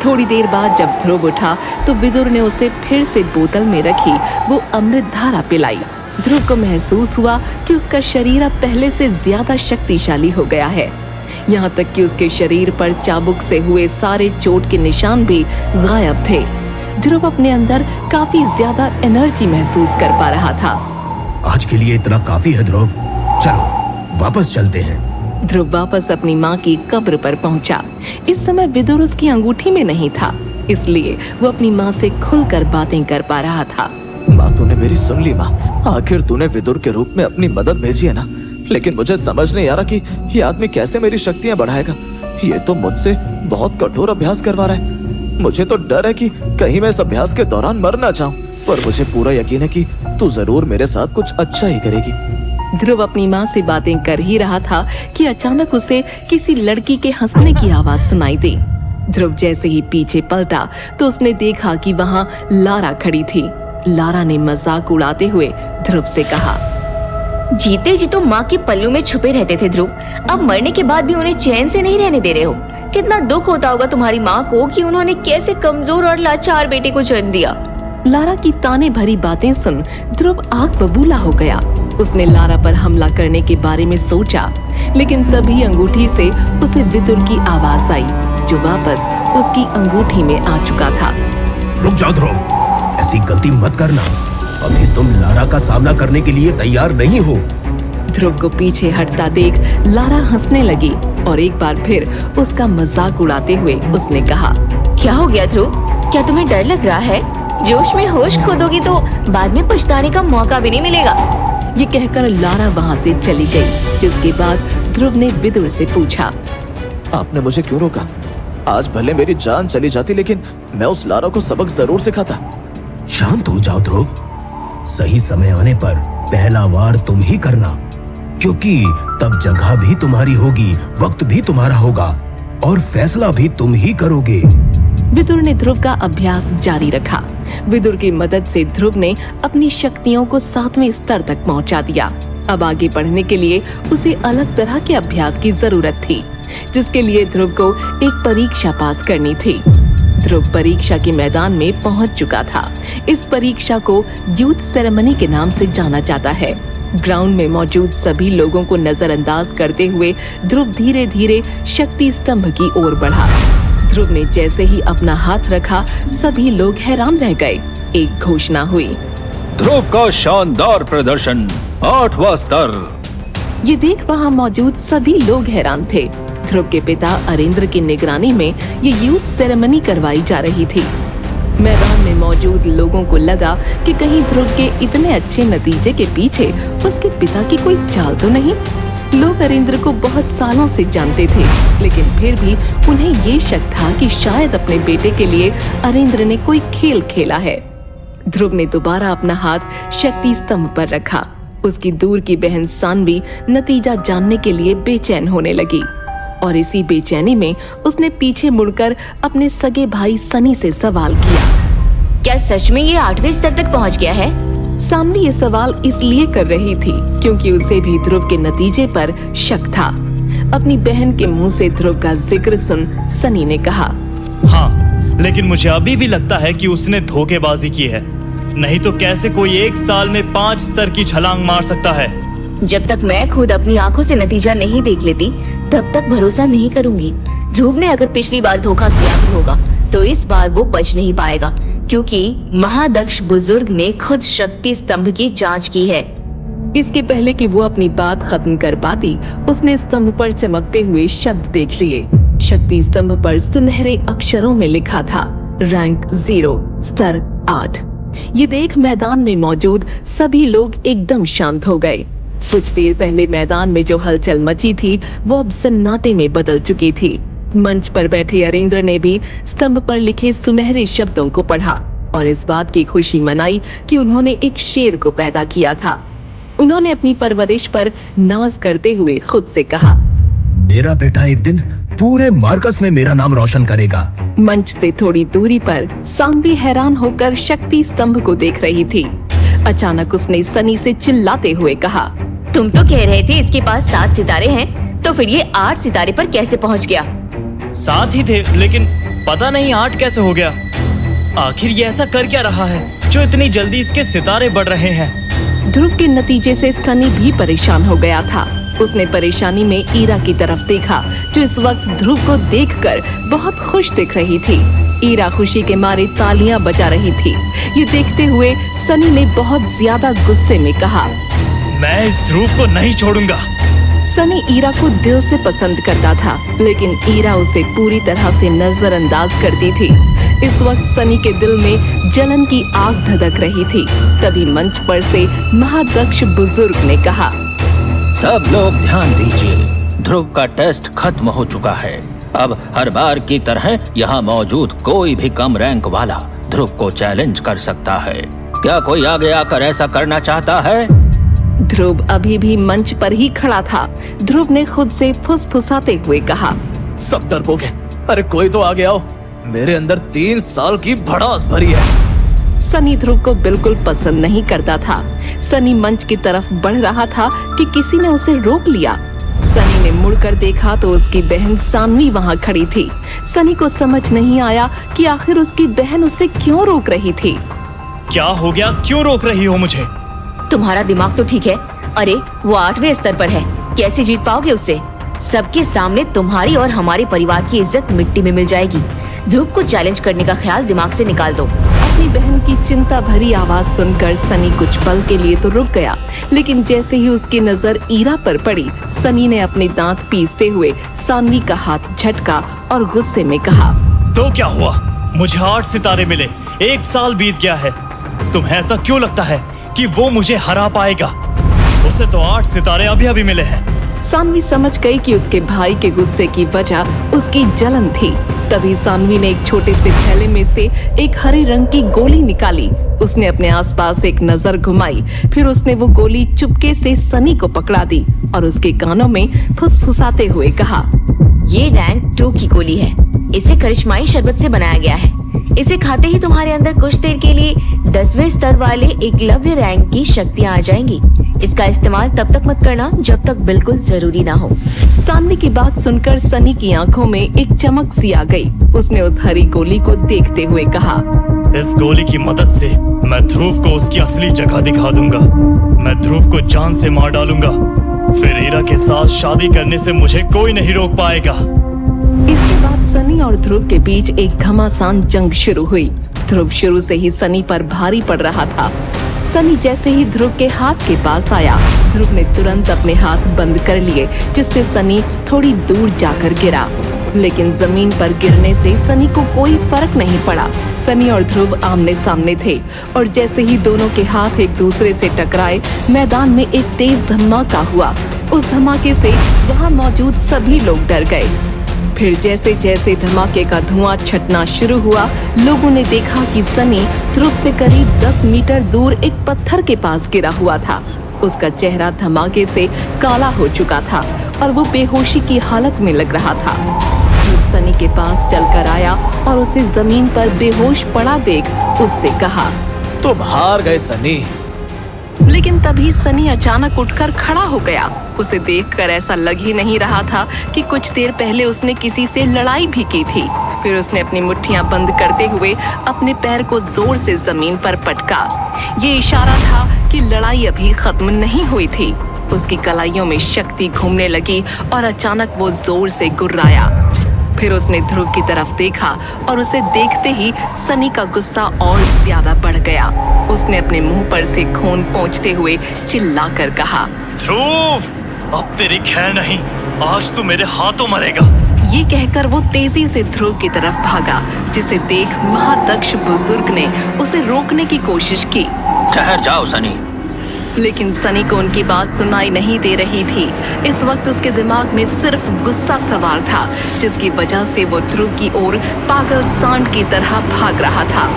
थोड़ी देर बाद जब ध्रुव उठा तो विदुर ने उसे फिर से बोतल में रखी वो अमृत धारा पिलाई। ध्रुव को महसूस हुआ कि उसका शरीर अब पहले से ज्यादा शक्तिशाली हो गया है। यहाँ तक कि उसके शरीर पर चाबुक से हुए सारे चोट के निशान भी गायब थे। ध्रुव अपने अंदर काफी ज्यादा एनर्जी महसूस कर पा रहा था। आज के लिए इतना काफी है ध्रुव, चलो वापस चलते हैं। ध्रुव वापस अपनी माँ की कब्र पर पहुंचा। इस समय विदुर उसकी अंगूठी में नहीं था, इसलिए वो अपनी माँ से खुलकर बातें कर पा रहा था। माँ, तूने मेरी सुन ली माँ। आखिर तूने विदुर के रूप में अपनी मदद भेजी है ना, लेकिन मुझे समझ नहीं आ रहा कि ये आदमी कैसे मेरी शक्तियाँ बढ़ाएगा। ये तो मुझसे बहुत कठोर अभ्यास करवा रहा है। मुझे तो डर है कि कहीं मैं इस अभ्यास के दौरान मर ना जाऊं, पर मुझे पूरा यकीन है कि तू जरूर मेरे साथ कुछ अच्छा ही करेगी। ध्रुव अपनी माँ से बातें कर ही रहा था कि अचानक उसे किसी लड़की के हंसने की आवाज सुनाई दी। ध्रुव जैसे ही पीछे पलटा तो उसने देखा कि वहाँ लारा खड़ी थी। लारा ने मजाक उड़ाते हुए ध्रुव से कहा, जीते जी तो माँ के पल्लू में छुपे रहते थे ध्रुव, अब मरने के बाद भी उन्हें चैन से नहीं रहने दे रहे हो। कितना दुख होता होगा तुम्हारी माँ को कि उन्होंने कैसे कमजोर और लाचार बेटे को जन्म दिया। लारा की ताने भरी बातें सुन ध्रुव आग बबूला हो गया। उसने लारा पर हमला करने के बारे में सोचा, लेकिन तभी अंगूठी से उसे विदुर की आवाज आई, जो वापस उसकी अंगूठी में आ चुका था। रुक जाओ ध्रुव, ऐसी गलती मत करना। अभी तुम लारा का सामना करने के लिए तैयार नहीं हो। ध्रुव को पीछे हटता देख लारा हंसने लगी और एक बार फिर उसका मजाक उड़ाते हुए उसने कहा, क्या हो गया ध्रुव, क्या तुम्हें डर लग रहा है? जोश में होश खो दोगी तो बाद में पछताने का मौका भी नहीं मिलेगा। ये कहकर लारा वहाँ से चली गई, जिसके बाद ध्रुव ने विदुर से पूछा, आपने मुझे क्यों रोका? आज भले मेरी जान चली जाती, लेकिन मैं उस लारा को सबक जरूर सिखाता। शांत हो जाओ ध्रुव, सही समय आने पर पहला वार तुम ही करना, क्योंकि तब जगह भी तुम्हारी होगी, वक्त भी तुम्हारा होगा और फैसला भी तुम ही करोगे। विदुर ने ध्रुव का अभ्यास जारी रखा। विदुर की मदद से ध्रुव ने अपनी शक्तियों को 7वें स्तर तक पहुंचा दिया। अब आगे बढ़ने के लिए उसे अलग तरह के अभ्यास की जरूरत थी, जिसके लिए ध्रुव को एक परीक्षा पास करनी थी। ध्रुव परीक्षा के मैदान में पहुंच चुका था। इस परीक्षा को यूथ सेरेमनी के नाम से जाना जाता है। ग्राउंड में मौजूद सभी लोगों को नजरअंदाज करते हुए ध्रुव धीरे धीरे शक्ति स्तंभ की ओर बढ़ा। ध्रुव ने जैसे ही अपना हाथ रखा, सभी लोग हैरान रह गए। एक घोषणा हुई, ध्रुव का शानदार प्रदर्शन 8वां स्तर। ये देख वहाँ मौजूद सभी लोग हैरान थे। ध्रुव के पिता अरेंद्र की निगरानी में ये यूथ सेरेमनी करवाई जा रही थी। मैदान में मौजूद लोगों को लगा कि कहीं ध्रुव के इतने अच्छे नतीजे के पीछे उसके पिता की कोई चाल तो नहीं। लोग अरेंद्र को बहुत सालों से जानते थे, लेकिन फिर भी उन्हें ये शक था कि शायद अपने बेटे के लिए अरेंद्र ने कोई खेल खेला है। ध्रुव ने दोबारा अपना हाथ शक्ति स्तंभ पर रखा। उसकी दूर की बहन सानवी नतीजा जानने के लिए बेचैन होने लगी और इसी बेचैनी में उसने पीछे मुड़कर अपने सगे भाई सनी से सवाल किया, क्या सच में ये 8वें स्तर तक पहुंच गया है? सानवी ये सवाल इसलिए कर रही थी क्योंकि उसे भी ध्रुव के नतीजे पर शक था। अपनी बहन के मुंह से ध्रुव का जिक्र सुन सनी ने कहा, हाँ, लेकिन मुझे अभी भी लगता है कि उसने धोखेबाजी की है, नहीं तो कैसे कोई 1 साल में 5 स्तर की छलांग मार सकता है। जब तक मैं खुद अपनी आंखों से नतीजा नहीं देख लेती, तब तक भरोसा नहीं करूंगी। ध्रुव ने अगर पिछली बार धोखा किया भी होगा, तो इस बार वो बच नहीं पाएगा, क्योंकि महादक्ष बुजुर्ग ने खुद शक्ति स्तंभ की जांच की है। इसके पहले कि वो अपनी बात खत्म कर पाती, उसने स्तंभ पर चमकते हुए शब्द देख लिए। शक्ति स्तंभ पर सुनहरे अक्षरों में लिखा था, रैंक 0, स्तर 8। ये देख मैदान में मौजूद सभी लोग एकदम शांत हो गए। कुछ देर पहले मैदान में जो हलचल मची थी, वो अब सन्नाटे में बदल चुकी थी। मंच पर बैठे अरेंद्र ने भी स्तंभ पर लिखे सुनहरे शब्दों को पढ़ा और इस बात की खुशी मनाई कि उन्होंने एक शेर को पैदा किया था। उन्होंने अपनी परवरिश पर नाज करते हुए खुद से कहा, मेरा बेटा एक दिन पूरे मार्कस में मेरा नाम रोशन करेगा। मंच से थोड़ी दूरी पर सानवी हैरान होकर शक्ति स्तंभ को देख रही थी। अचानक उसने सनी से चिल्लाते हुए कहा, तुम तो कह रहे थे इसके पास 7 सितारे हैं, तो फिर ये 8 सितारे पर कैसे पहुंच गया? 7 ही थे, लेकिन पता नहीं 8 कैसे हो गया। आखिर ये ऐसा कर क्या रहा है जो इतनी जल्दी इसके सितारे बढ़ रहे हैं? ध्रुव के नतीजे से सनी भी परेशान हो गया था। उसने परेशानी में ईरा की तरफ देखा, जो इस वक्त ध्रुव को देखकर बहुत खुश दिख रही थी। ईरा खुशी के मारे तालियां बजा रही थी। ये देखते हुए सनी ने बहुत ज्यादा गुस्से में कहा, मैं इस ध्रुव को नहीं छोड़ूंगा। सनी ईरा को दिल से पसंद करता था, लेकिन ईरा उसे पूरी तरह से नजरअंदाज करती थी। इस वक्त सनी के दिल में जलन की आग धधक रही थी। तभी मंच पर से महादक्ष बुजुर्ग ने कहा, सब लोग ध्यान दीजिए, ध्रुव का टेस्ट खत्म हो चुका है। अब हर बार की तरह यहाँ मौजूद कोई भी कम रैंक वाला ध्रुव को चैलेंज कर सकता है। क्या कोई आगे आकर ऐसा करना चाहता है? ध्रुव अभी भी मंच पर ही खड़ा था। ध्रुव ने खुद से फुसफुसाते हुए कहा, सब डरपोक है। अरे कोई तो आगे आओ, मेरे अंदर 3 साल की भड़ास भरी है। सनी ध्रुव को बिल्कुल पसंद नहीं करता था। सनी मंच की तरफ बढ़ रहा था कि किसी ने उसे रोक लिया। सनी ने मुड़कर देखा तो उसकी बहन सानवी वहाँ खड़ी थी। सनी को समझ नहीं आया कि आखिर उसकी बहन उसे क्यों रोक रही थी। क्या हो गया, क्यों रोक रही हो मुझे? तुम्हारा दिमाग तो ठीक है। अरे वो 8वें स्तर पर है, कैसे जीत पाओगे उससे? सबके सामने तुम्हारी और हमारे परिवार की इज्जत मिट्टी में मिल जाएगी। ध्रुव को चैलेंज करने का ख्याल दिमाग से निकाल दो। अपनी बहन की चिंता भरी आवाज सुनकर सनी कुछ पल के लिए तो रुक गया, लेकिन जैसे ही उसकी नजर ईरा पर पड़ी, सनी ने अपने दांत पीसते हुए सानवी का हाथ झटका और गुस्से में कहा, तो क्या हुआ? मुझे 8 सितारे मिले, 1 साल बीत गया है। तुम्हें ऐसा क्यों लगता है कि वो मुझे हरा पाएगा? उसे तो 8 सितारे अभी अभी मिले हैं। सानवी समझ गई कि उसके भाई के गुस्से की वजह उसकी जलन थी। तभी सानवी ने एक छोटे से थैले में से एक हरे रंग की गोली निकाली। उसने अपने आसपास एक नजर घुमाई, फिर उसने वो गोली चुपके से सनी को पकड़ा दी और उसके कानों में फुसफुसाते हुए कहा, ये रैंक 2 की गोली है। इसे करिश्माई शरबत से बनाया गया है। इसे खाते ही तुम्हारे अंदर कुछ देर के लिए 10वें स्तर वाले एकलव्य रैंक की शक्तियाँ आ जाएंगी। इसका इस्तेमाल तब तक मत करना जब तक बिल्कुल जरूरी ना हो। सानवी की बात सुनकर सनी की आंखों में एक चमक सी आ गई। उसने उस हरी गोली को देखते हुए कहा, इस गोली की मदद से मैं ध्रुव को उसकी असली जगह दिखा दूंगा। मैं ध्रुव को जान से मार डालूंगा। फिर ईरा के साथ शादी करने से मुझे कोई नहीं रोक पाएगा। इसके बाद सनी और ध्रुव के बीच एक घमासान जंग शुरू हुई। ध्रुव शुरू से ही सनी पर भारी पड़ रहा था। सनी जैसे ही ध्रुव के हाथ के पास आया, ध्रुव ने तुरंत अपने हाथ बंद कर लिए, जिससे सनी थोड़ी दूर जाकर गिरा। लेकिन जमीन पर गिरने से सनी को कोई फर्क नहीं पड़ा। सनी और ध्रुव आमने सामने थे और जैसे ही दोनों के हाथ एक दूसरे से टकराए, मैदान में एक तेज धमाका हुआ। उस धमाके से वहाँ मौजूद सभी लोग डर गए। फिर जैसे जैसे धमाके का धुआं छटना शुरू हुआ, लोगों ने देखा कि सनी ध्रुव से करीब 10 मीटर दूर एक पत्थर के पास गिरा हुआ था। उसका चेहरा धमाके से काला हो चुका था और वो बेहोशी की हालत में लग रहा था। ध्रुव सनी के पास चलकर आया और उसे जमीन पर बेहोश पड़ा देख उससे कहा, तुम हार गए सनी। लेकिन तभी सनी अचानक उठकर खड़ा हो गया। उसे देखकर ऐसा लग ही नहीं रहा था कि कुछ देर पहले उसने किसी से लड़ाई भी की थी। फिर उसने अपनी मुट्ठियां बंद करते हुए अपने पैर को जोर से जमीन पर पटका। ये इशारा था कि लड़ाई अभी खत्म नहीं हुई थी। उसकी कलाइयों में शक्ति घूमने लगी और अचानक वो जोर से गुर्राया। फिर उसने ध्रुव की तरफ देखा और उसे देखते ही सनी का गुस्सा और ज्यादा बढ़ गया। उसने अपने मुंह पर से खून पोंछते हुए चिल्लाकर कहा, ध्रुव, अब तेरी खैर नहीं, आज तू मेरे हाथों मरेगा। ये कहकर वो तेजी से ध्रुव की तरफ भागा, जिसे देख महादक्ष बुजुर्ग ने उसे रोकने की कोशिश की। ठहर जाओ सनी। लेकिन सनी को उनकी बात सुनाई नहीं दे रही थी। इस वक्त उसके दिमाग में सिर्फ गुस्सा सवार था, जिसकी वजह से वो ध्रुव की ओर पागल सांड की तरह भाग रहा था।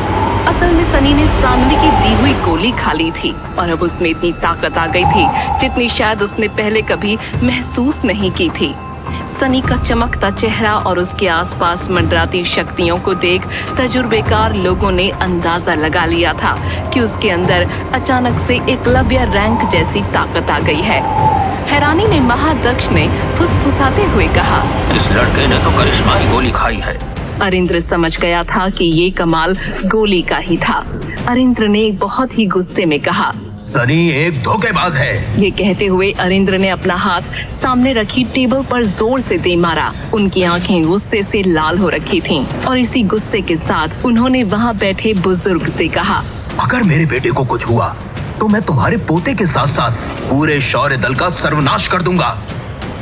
असल में सनी ने सानवी की दी हुई गोली खा ली थी और अब उसमें इतनी ताकत आ गई थी जितनी शायद उसने पहले कभी महसूस नहीं की थी। सनी का चमकता चेहरा और उसके आसपास मंडराती शक्तियों को देख तजुर्बेकार लोगों ने अंदाजा लगा लिया था कि उसके अंदर अचानक से एकलव्य रैंक जैसी ताकत आ गई है। हैरानी में महादक्ष ने फुसफुसाते हुए कहा, इस लड़के ने तो करिश्माई गोली खाई है। अरिंद्र समझ गया था कि ये कमाल गोली का ही था। अरिंद्र ने बहुत ही गुस्से में कहा, सनी एक धोखेबाज है। ये कहते हुए अरिंद्र ने अपना हाथ सामने रखी टेबल पर जोर से दे मारा। उनकी आंखें गुस्से से लाल हो रखी थीं और इसी गुस्से के साथ उन्होंने वहाँ बैठे बुजुर्ग से कहा, अगर मेरे बेटे को कुछ हुआ तो मैं तुम्हारे पोते के साथ साथ पूरे शौर्य दल का सर्वनाश कर दूंगा।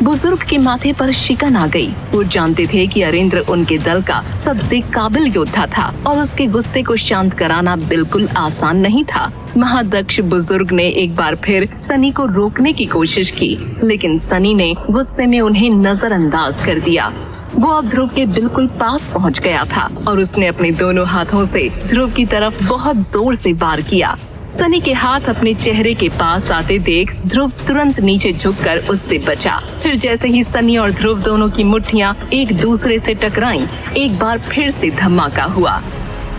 बुजुर्ग के माथे पर शिकन आ गई। वो जानते थे कि अरिंद्र उनके दल का सबसे काबिल योद्धा था और उसके गुस्से को शांत कराना बिल्कुल आसान नहीं था। महादक्ष बुजुर्ग ने एक बार फिर सनी को रोकने की कोशिश की, लेकिन सनी ने गुस्से में उन्हें नजरअंदाज कर दिया। वो अब ध्रुव के बिल्कुल पास पहुंच गया था और उसने अपने दोनों हाथों से ध्रुव की तरफ बहुत जोर से वार किया। सनी के हाथ अपने चेहरे के पास आते देख ध्रुव तुरंत नीचे झुककर उससे बचा। फिर जैसे ही सनी और ध्रुव दोनों की मुट्ठियां एक दूसरे से टकराईं, एक बार फिर से धमाका हुआ।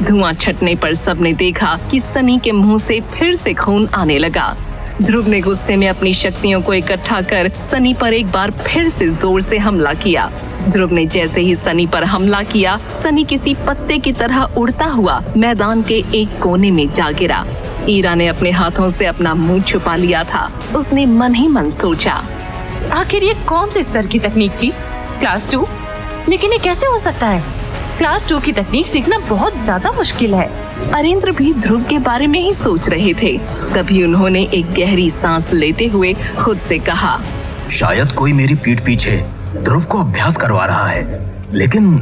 धुआं छटने पर सबने देखा कि सनी के मुंह से फिर से खून आने लगा। ध्रुव ने गुस्से में अपनी शक्तियों को इकट्ठा कर सनी पर एक बार फिर से जोर से हमला किया। ध्रुव ने जैसे ही सनी पर हमला किया, सनी किसी पत्ते की तरह उड़ता हुआ मैदान के एक कोने में जा गिरा। ईरा ने अपने हाथों से अपना मुंह छुपा लिया था। उसने मन ही मन सोचा, आखिर ये कौन से स्तर की तकनीक थी? क्लास 2? लेकिन ये कैसे हो सकता है? क्लास 2 की तकनीक सीखना बहुत ज्यादा मुश्किल है। अरिंद्र भी ध्रुव के बारे में ही सोच रहे थे। तभी उन्होंने एक गहरी सांस लेते हुए खुद से कहा, शायद कोई मेरी पीठ पीछे ध्रुव को अभ्यास करवा रहा है, लेकिन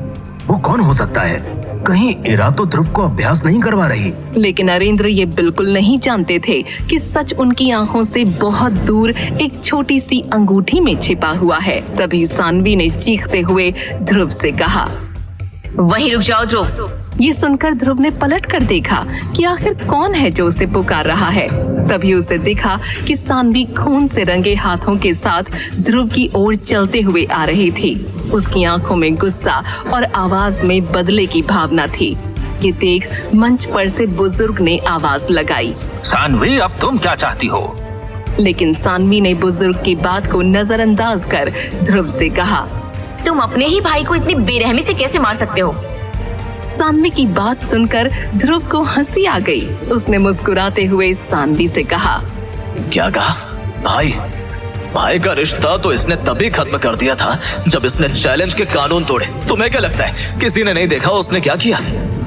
वो कौन हो सकता है? कहीं ईरा तो ध्रुव को अभ्यास नहीं करवा रही। लेकिन अरिंद्र ये बिल्कुल नहीं जानते थे कि सच उनकी आंखों से बहुत दूर एक छोटी सी अंगूठी में छिपा हुआ है। तभी सानवी ने चीखते हुए ध्रुव से कहा, वहीं रुक जाओ ध्रुव। ये सुनकर ध्रुव ने पलट कर देखा कि आखिर कौन है जो उसे पुकार रहा है। तभी उसे दिखा कि सानवी खून से रंगे हाथों के साथ ध्रुव की ओर चलते हुए आ रही थी। उसकी आंखों में गुस्सा और आवाज में बदले की भावना थी। ये देख मंच पर से बुजुर्ग ने आवाज लगाई, सानवी, अब तुम क्या चाहती हो? लेकिन सानवी ने बुजुर्ग की बात को नजरअंदाज कर ध्रुव से कहा, तुम अपने ही भाई को इतनी बेरहमी से कैसे मार सकते हो? सानवी की बात सुनकर ध्रुव को हंसी आ गई। उसने मुस्कुराते हुए सानवी से कहा, क्या कहा? भाई का रिश्ता तो इसने तभी खत्म कर दिया था जब इसने चैलेंज के कानून तोड़े। तुम्हें क्या लगता है किसी ने नहीं देखा उसने क्या किया?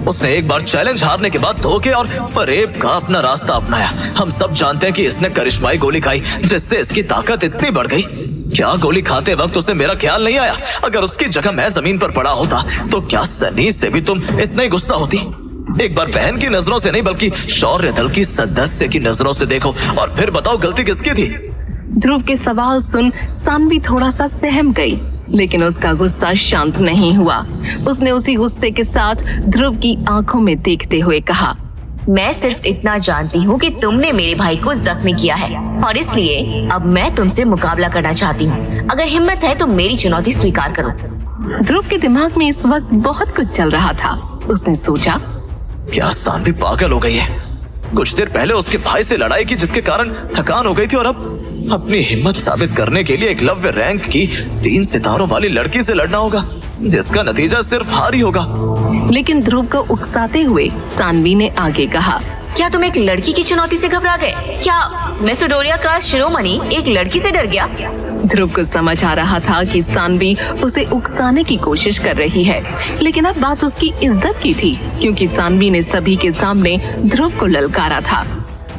उसने एक बार चैलेंज हारने के बाद धोखे और फरेब का अपना रास्ता अपनाया। हम सब जानते हैं कि इसने करिश्माई गोली खाई जिससे इसकी ताकत इतनी बढ़ गई। क्या गोली खाते वक्त उसे मेरा ख्याल नहीं आया? अगर उसकी जगह मैं जमीन पर पड़ा होता तो क्या सनी से भी तुम इतना ही गुस्सा होती? एक बार बहन की नजरों से नहीं बल्कि शौर्य दल की सदस्य की नजरों से देखो और फिर बताओ गलती किसकी थी? ध्रुव के सवाल सुन सानवी थोड़ा सा सहम गई, लेकिन उसका गुस्सा शांत नहीं हुआ। उसने उसी गुस्से के साथ ध्रुव की आंखों में देखते हुए कहा, मैं सिर्फ इतना जानती हूँ कि तुमने मेरे भाई को जख्मी किया है और इसलिए अब मैं तुमसे मुकाबला करना चाहती हूँ। अगर हिम्मत है तो मेरी चुनौती स्वीकार करो। ध्रुव के दिमाग में इस वक्त बहुत कुछ चल रहा था। उसने सोचा, क्या सानवी पागल हो गई है? कुछ देर पहले उसके भाई से लड़ाई की जिसके कारण थकान हो गई थी और अब अपनी हिम्मत साबित करने के लिए एकलव्य रैंक की 3 सितारों वाली लड़की से लड़ना होगा जिसका नतीजा सिर्फ हार ही होगा। लेकिन ध्रुव को उकसाते हुए सानवी ने आगे कहा, क्या तुम एक लड़की की चुनौती से घबरा गए? क्या मैसेडोनिया का शिरोमणि एक लड़की से डर गया? ध्रुव को समझ आ रहा था कि सानवी उसे उकसाने की कोशिश कर रही है, लेकिन अब बात उसकी इज्जत की थी क्योंकि सानवी ने सभी के सामने ध्रुव को ललकारा था।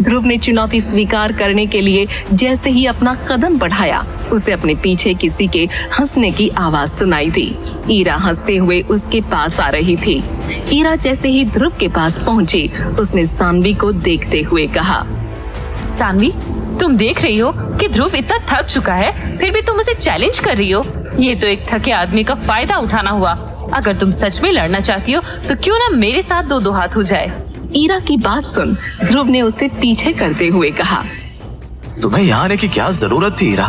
ध्रुव ने चुनौती स्वीकार करने के लिए जैसे ही अपना कदम बढ़ाया, उसे अपने पीछे किसी के हंसने की आवाज सुनाई दी। ईरा हंसते हुए उसके पास आ रही थी। ईरा जैसे ही ध्रुव के पास पहुंची, उसने सानवी को देखते हुए कहा, सानवी, तुम देख रही हो कि ध्रुव इतना थक चुका है, फिर भी तुम उसे चैलेंज कर रही हो। ये तो एक थके आदमी का फायदा उठाना हुआ। अगर तुम सच में लड़ना चाहती हो तो क्यों ना मेरे साथ दो हाथ हो जाए। ईरा की बात सुन ध्रुव ने उसे पीछे करते हुए कहा, तुम्हें यहाँ आने की क्या जरूरत थी ईरा?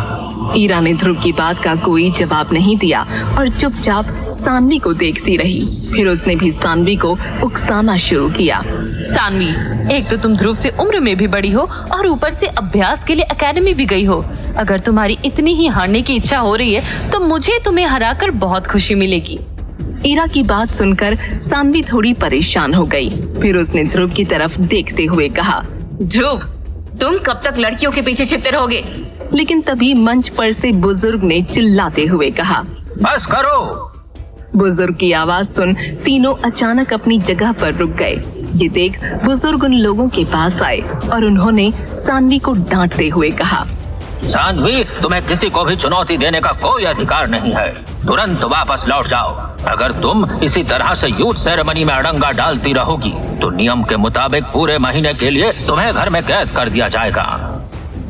ईरा ने ध्रुव की बात का कोई जवाब नहीं दिया और चुपचाप सानवी को देखती रही। फिर उसने भी सानवी को उकसाना शुरू किया। सानवी, एक तो तुम ध्रुव से उम्र में भी बड़ी हो और ऊपर से अभ्यास के लिए एकेडमी भी गई हो। अगर तुम्हारी इतनी ही हारने की इच्छा हो रही है तो मुझे तुम्हें हराकर बहुत खुशी मिलेगी। ईरा की बात सुनकर सानवी थोड़ी परेशान हो गई। फिर उसने ध्रुव की तरफ देखते हुए कहा, ध्रुव, तुम कब तक लड़कियों के पीछे छिपते रहोगे? लेकिन तभी मंच पर से बुजुर्ग ने चिल्लाते हुए कहा, बस करो। बुजुर्ग की आवाज सुन तीनों अचानक अपनी जगह पर रुक गए। ये देख बुजुर्ग उन लोगों के पास आए और उन्होंने सानवी को डांटते हुए कहा, सानवी, तुम्हें किसी को भी चुनौती देने का कोई अधिकार नहीं है। तुरंत वापस लौट जाओ। अगर तुम इसी तरह से यूथ सेरेमनी में अड़ंगा डालती रहोगी तो नियम के मुताबिक पूरे महीने के लिए तुम्हें घर में कैद कर दिया जाएगा।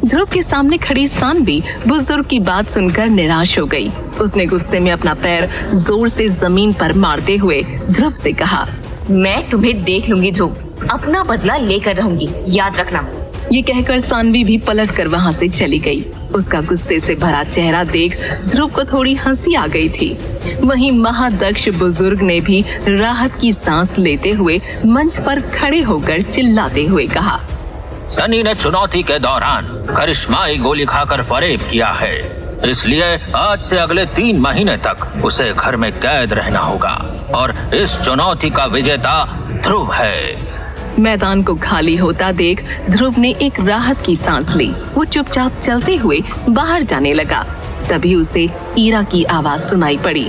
ध्रुव के सामने खड़ी सानवी बुजुर्ग की बात सुनकर निराश हो गई। उसने गुस्से में अपना पैर जोर से जमीन पर मारते हुए ध्रुव से कहा, मैं तुम्हें देख लूंगी ध्रुव, अपना बदला लेकर रहूंगी, याद रखना। ये कहकर सानवी भी पलट कर वहाँ से चली गई। उसका गुस्से से भरा चेहरा देख ध्रुव को थोड़ी हंसी आ गई थी। वहीं महादक्ष बुजुर्ग ने भी राहत की सांस लेते हुए मंच पर खड़े होकर चिल्लाते हुए कहा, सनी ने चुनौती के दौरान करिश्माई गोली खाकर फरेब किया है, इसलिए आज से अगले 3 महीने तक उसे घर में कैद रहना होगा और इस चुनौती का विजेता ध्रुव है। मैदान को खाली होता देख ध्रुव ने एक राहत की सांस ली। वो चुपचाप चलते हुए बाहर जाने लगा। तभी उसे ईरा की आवाज सुनाई पड़ी,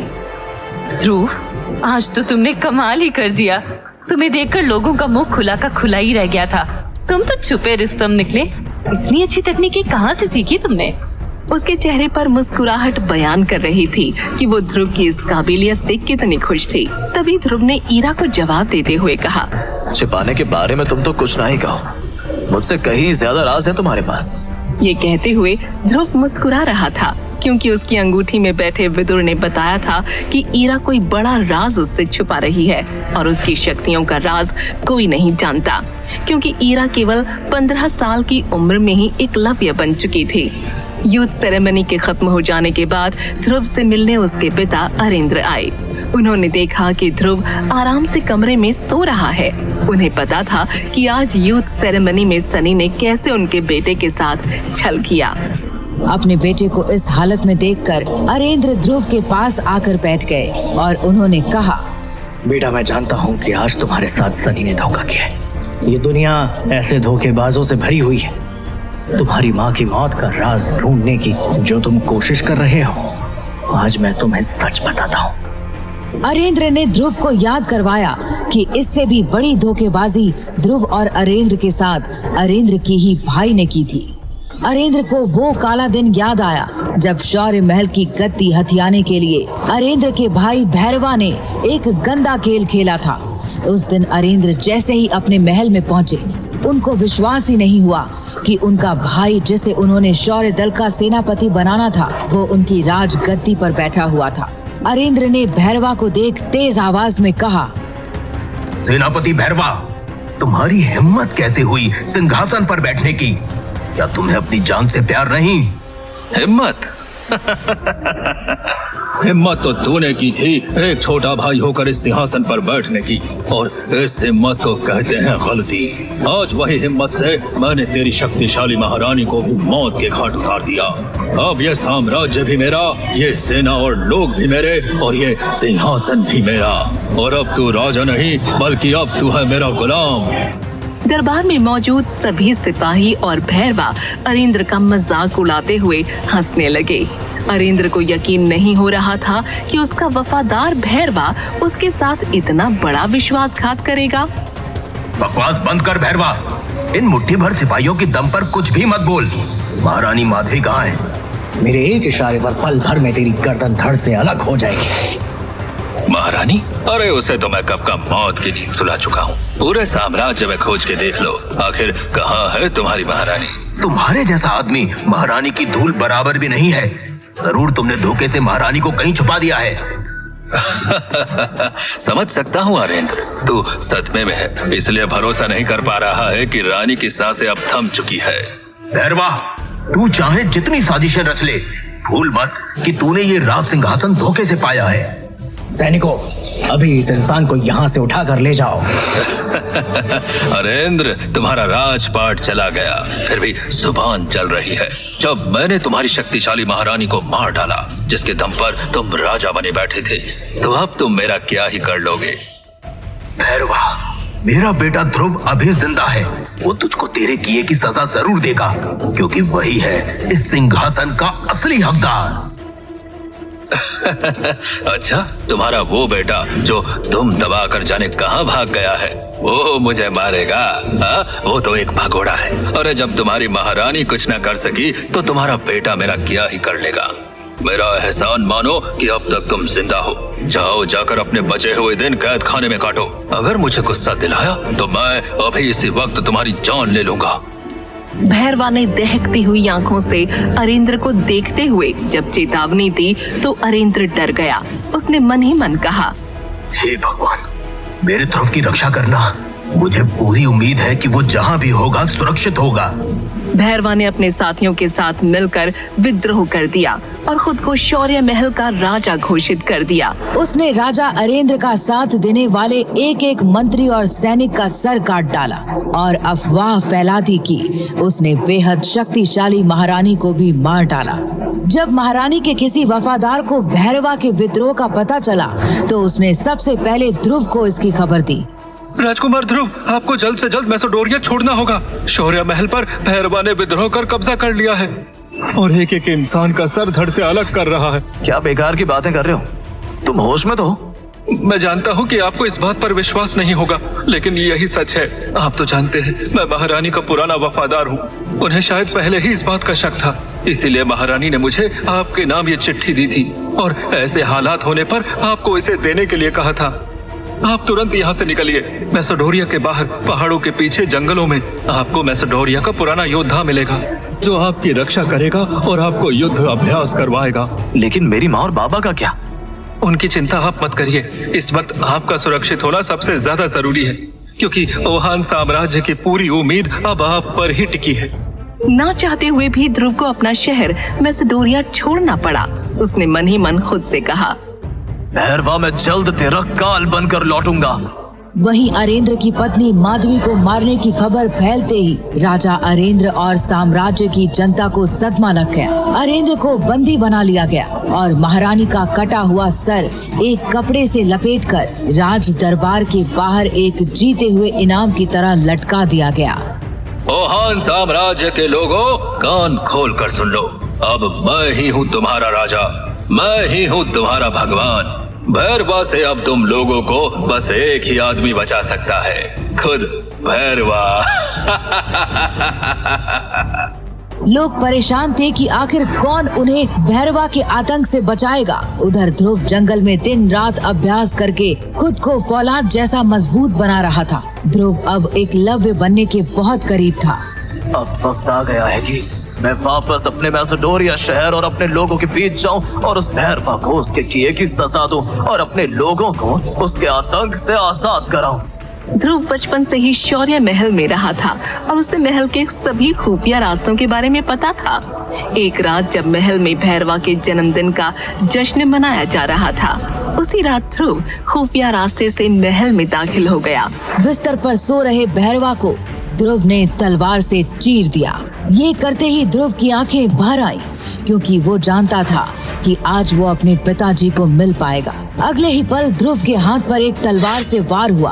ध्रुव, आज तो तुमने कमाल ही कर दिया। तुम्हें देखकर लोगों का मुंह खुला का खुला ही रह गया था। तुम तो छुपे रुस्तम निकले। इतनी अच्छी तकनीकें कहाँ से सीखी तुमने? उसके चेहरे पर मुस्कुराहट बयान कर रही थी कि वो ध्रुव की इस काबिलियत से कितनी खुश थी। तभी ध्रुव ने ईरा को जवाब देते हुए कहा, छिपाने के बारे में तुम तो कुछ ना ही कहो, मुझसे कहीं ज्यादा राज है तुम्हारे पास। ये कहते हुए ध्रुव मुस्कुरा रहा था क्योंकि उसकी अंगूठी में बैठे विदुर ने बताया था कि ईरा कोई बड़ा राज उससे छुपा रही है और उसकी शक्तियों का राज कोई नहीं जानता, क्योंकि ईरा केवल 15 साल की उम्र में ही एकलव्य बन चुकी थी। यूथ सेरेमनी के खत्म हो जाने के बाद ध्रुव से मिलने उसके पिता अरेंद्र आए। उन्होंने देखा कि ध्रुव आराम से कमरे में सो रहा है। उन्हें पता था कि आज यूथ सेरेमनी में सनी ने कैसे उनके बेटे के साथ छल किया। अपने बेटे को इस हालत में देखकर अरेंद्र ध्रुव के पास आकर बैठ गए और उन्होंने कहा, बेटा, मैं जानता हूँ कि आज तुम्हारे साथ सनी ने धोखा किया है। ये दुनिया ऐसे धोखेबाजों से भरी हुई है। तुम्हारी माँ की मौत का राज ढूंढने की जो तुम कोशिश कर रहे हो, आज मैं तुम्हें सच बताता हूँ। अरेंद्र ने ध्रुव को याद करवाया कि इससे भी बड़ी धोखेबाजी ध्रुव और अरेंद्र के साथ अरेंद्र की ही भाई ने की थी। अरेंद्र को वो काला दिन याद आया जब शौर्य महल की गद्दी हथियाने के लिए अरेंद्र के भाई भैरवा ने एक गंदा खेल खेला था। उस दिन अरेंद्र जैसे ही अपने महल में पहुंचे, उनको विश्वास ही नहीं हुआ कि उनका भाई, जिसे उन्होंने शौर्य दल का सेनापति बनाना था, वो उनकी राज गद्दी पर बैठा हुआ था। अरेंद्र ने भैरवा को देख तेज आवाज में कहा, सेनापति भैरवा, तुम्हारी हिम्मत कैसे हुई सिंहासन पर बैठने की? क्या तुम्हें अपनी जान से प्यार नहीं? हिम्मत हिम्मत तो तूने की थी, एक छोटा भाई होकर इस सिंहासन पर बैठने की, और इस हिम्मत को कहते हैं गलती। आज वही हिम्मत से मैंने तेरी शक्तिशाली महारानी को भी मौत के घाट उतार दिया। अब ये साम्राज्य भी मेरा, ये सेना और लोग भी मेरे, और ये सिंहासन भी मेरा। और अब तू राजा नहीं, बल्कि अब तू है मेरा गुलाम। दरबार में मौजूद सभी सिपाही और भैरवा अरेंद्र का मजाक उड़ाते हुए हंसने लगे। अरेंद्र को यकीन नहीं हो रहा था कि उसका वफादार भैरवा उसके साथ इतना बड़ा विश्वासघात करेगा। बकवास बंद कर भैरवा, इन मुट्ठी भर सिपाहियों की दम पर कुछ भी मत बोल। महारानी माधवी कहाँ है? मेरे एक इशारे पर पल भर में तेरी गर्दन धड़ से अलग हो जाएगी। महारानी? अरे उसे तो मैं कब का मौत की नींद सुला चुका हूँ। पूरे साम्राज्य में खोज के देख लो, आखिर कहाँ है तुम्हारी महारानी? तुम्हारे जैसा आदमी महारानी की धूल बराबर भी नहीं है। जरूर तुमने धोखे से महारानी को कहीं छुपा दिया है। समझ सकता हूँ अरेंद्र, तू सदमे में है, इसलिए भरोसा नहीं कर पा रहा है कि रानी की सांसें अब थम चुकी है। भैरवा, तू चाहे जितनी साजिशें रच ले, भूल मत कि तूने ये राज सिंहासन धोखे से पाया है। सैनिकों, अभी इस इंसान को यहाँ से उठाकर ले जाओ। अरेंद्र, तुम्हारा राजपाट चला गया, फिर भी जुबान चल रही है। जब मैंने तुम्हारी शक्तिशाली महारानी को मार डाला, जिसके दम पर तुम राजा बने बैठे थे, तो अब तुम मेरा क्या ही कर लोगे। भैरवा, मेरा बेटा ध्रुव अभी जिंदा है। वो तुझको तेरे किए की सजा जरूर देगा, क्योंकि वही है इस सिंहासन का असली हकदार। अच्छा, तुम्हारा वो बेटा जो तुम दबा कर जाने कहाँ भाग गया है, वो मुझे मारेगा? वो तो एक भगोड़ा है। अरे जब तुम्हारी महारानी कुछ ना कर सकी, तो तुम्हारा बेटा मेरा क्या ही कर लेगा। मेरा एहसान मानो कि अब तक तुम जिंदा हो। जाओ, जाकर अपने बचे हुए दिन कैद खाने में काटो। अगर मुझे गुस्सा दिलाया तो मैं अभी इसी वक्त तुम्हारी जान ले लूंगा। भैरवा ने दहकती हुई आंखों से अरेंद्र को देखते हुए जब चेतावनी दी तो अरेंद्र डर गया। उसने मन ही मन कहा, हे भगवान, मेरे ध्रुव की रक्षा करना। मुझे पूरी उम्मीद है कि वो जहाँ भी होगा सुरक्षित होगा। भैरवा ने अपने साथियों के साथ मिलकर विद्रोह कर दिया और खुद को शौर्य महल का राजा घोषित कर दिया। उसने राजा अरेंद्र का साथ देने वाले एक एक मंत्री और सैनिक का सर काट डाला और अफवाह फैलाती कि उसने बेहद शक्तिशाली महारानी को भी मार डाला। जब महारानी के किसी वफादार को भैरवा के विद्रोह का पता चला तो उसने सबसे पहले ध्रुव को इसकी खबर दी। राजकुमार ध्रुव, आपको जल्द से जल्द मैसेडोरिया छोड़ना होगा। शौर्य महल पर भैरवा ने विद्रोह कर कब्जा कर लिया है और एक एक इंसान का सर धड़ से अलग कर रहा है। क्या बेकार की बातें कर रहे हो? तुम होश में तो हो? मैं जानता हूँ कि आपको इस बात पर विश्वास नहीं होगा, लेकिन यही सच है। आप तो जानते हैं मैं महारानी का पुराना वफादार हूँ। उन्हें शायद पहले ही इस बात का शक था, इसीलिए महारानी ने मुझे आपके नाम ये चिट्ठी दी थी और ऐसे हालात होने पर आपको इसे देने के लिए कहा था। आप तुरंत यहाँ से निकलिए। मैसेडोरिया के बाहर पहाड़ों के पीछे जंगलों में आपको मैसेडोरिया का पुराना योद्धा मिलेगा जो आपकी रक्षा करेगा और आपको युद्ध अभ्यास करवाएगा। लेकिन मेरी माँ और बाबा का क्या? उनकी चिंता आप मत करिए। इस वक्त आपका सुरक्षित होना सबसे ज्यादा जरूरी है, क्योंकि ओहान साम्राज्य की पूरी उम्मीद अब आप पर ही टिकी है। ना चाहते हुए भी ध्रुव को अपना शहर मैसेडोरिया छोड़ना पड़ा। उसने मन ही मन खुद से कहा, भैरवा, मैं जल्द तेरा काल बनकर लौटूंगा। वहीं अरेंद्र की पत्नी माधवी को मारने की खबर फैलते ही राजा अरेंद्र और साम्राज्य की जनता को सदमा लग गया। अरेंद्र को बंदी बना लिया गया और महारानी का कटा हुआ सर एक कपड़े से लपेटकर राज दरबार के बाहर एक जीते हुए इनाम की तरह लटका दिया गया। ओहान साम्राज्य के लोगों, कान खोल कर सुन लो। अब मैं ही हूँ तुम्हारा राजा, मैं ही हूँ तुम्हारा भगवान। भैरवा से अब तुम लोगों को बस एक ही आदमी बचा सकता है, खुद भैरवा। लोग परेशान थे कि आखिर कौन उन्हें भैरवा के आतंक से बचाएगा। उधर ध्रुव जंगल में दिन रात अभ्यास करके खुद को फौलाद जैसा मजबूत बना रहा था। ध्रुव अब एकलव्य बनने के बहुत करीब था। अब वक्त आ गया है कि मैं वापस अपने मैसेडोरिया शहर और अपने लोगों के बीच जाऊं और उस भैरवा को उसके किए की सजा दूं और अपने लोगों को उसके आतंक से आजाद कराऊं। ध्रुव बचपन से ही शौर्य महल में रहा था और उसे महल के सभी खुफिया रास्तों के बारे में पता था। एक रात जब महल में भैरवा के जन्मदिन का जश्न मनाया जा रहा था, उसी रात ध्रुव खुफिया रास्ते से महल में दाखिल हो गया। बिस्तर पर सो रहे भैरवा को ध्रुव ने तलवार से चीर दिया। ये करते ही ध्रुव की आंखें भर आई, क्योंकि वो जानता था कि आज वो अपने पिताजी को मिल पाएगा। अगले ही पल ध्रुव के हाथ पर एक तलवार से वार हुआ।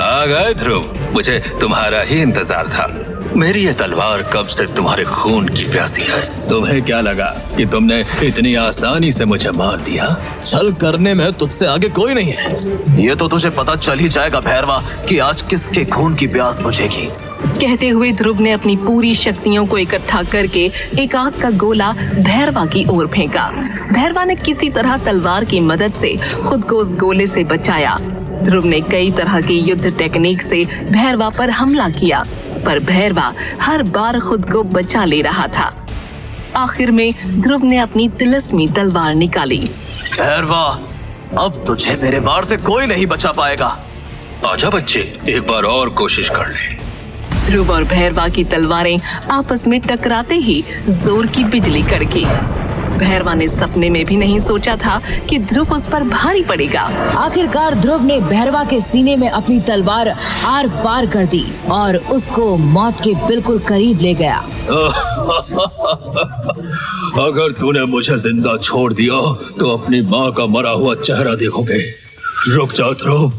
आ गए ध्रुव, मुझे तुम्हारा ही इंतजार था। मेरी ये तलवार कब से तुम्हारे खून की प्यासी है। तुम्हें क्या लगा कि तुमने इतनी आसानी से मुझे मार दिया? छल करने में तुझसे आगे कोई नहीं है। ये तो तुझे पता चल ही जाएगा भैरवा कि आज किसके खून की प्यास बुझेगी। कहते हुए ध्रुव ने अपनी पूरी शक्तियों को इकट्ठा करके एक आग का गोला भैरवा की ओर फेंका। भैरवा ने किसी तरह तलवार की मदद से खुद को उस गोले से बचाया। ध्रुव ने कई तरह की युद्ध टेक्निक से भैरवा पर हमला किया, पर भैरवा हर बार खुद को बचा ले रहा था। आखिर में ध्रुव ने अपनी तिलस्मी तलवार निकाली। भैरवा, अब तुझे मेरे वार से कोई नहीं बचा पाएगा। आजा बच्चे, एक बार और कोशिश कर ले। ध्रुव और भैरवा की तलवारें आपस में टकराते ही जोर की बिजली कड़की। भैरवा ने सपने में भी नहीं सोचा था कि ध्रुव उस पर भारी पड़ेगा। आखिरकार ध्रुव ने भैरवा के सीने में अपनी तलवार आर पार कर दी और उसको मौत के बिल्कुल करीब ले गया। अगर तूने मुझे जिंदा छोड़ दिया तो अपनी माँ का मरा हुआ चेहरा देखोगे। रुक जा ध्रुव,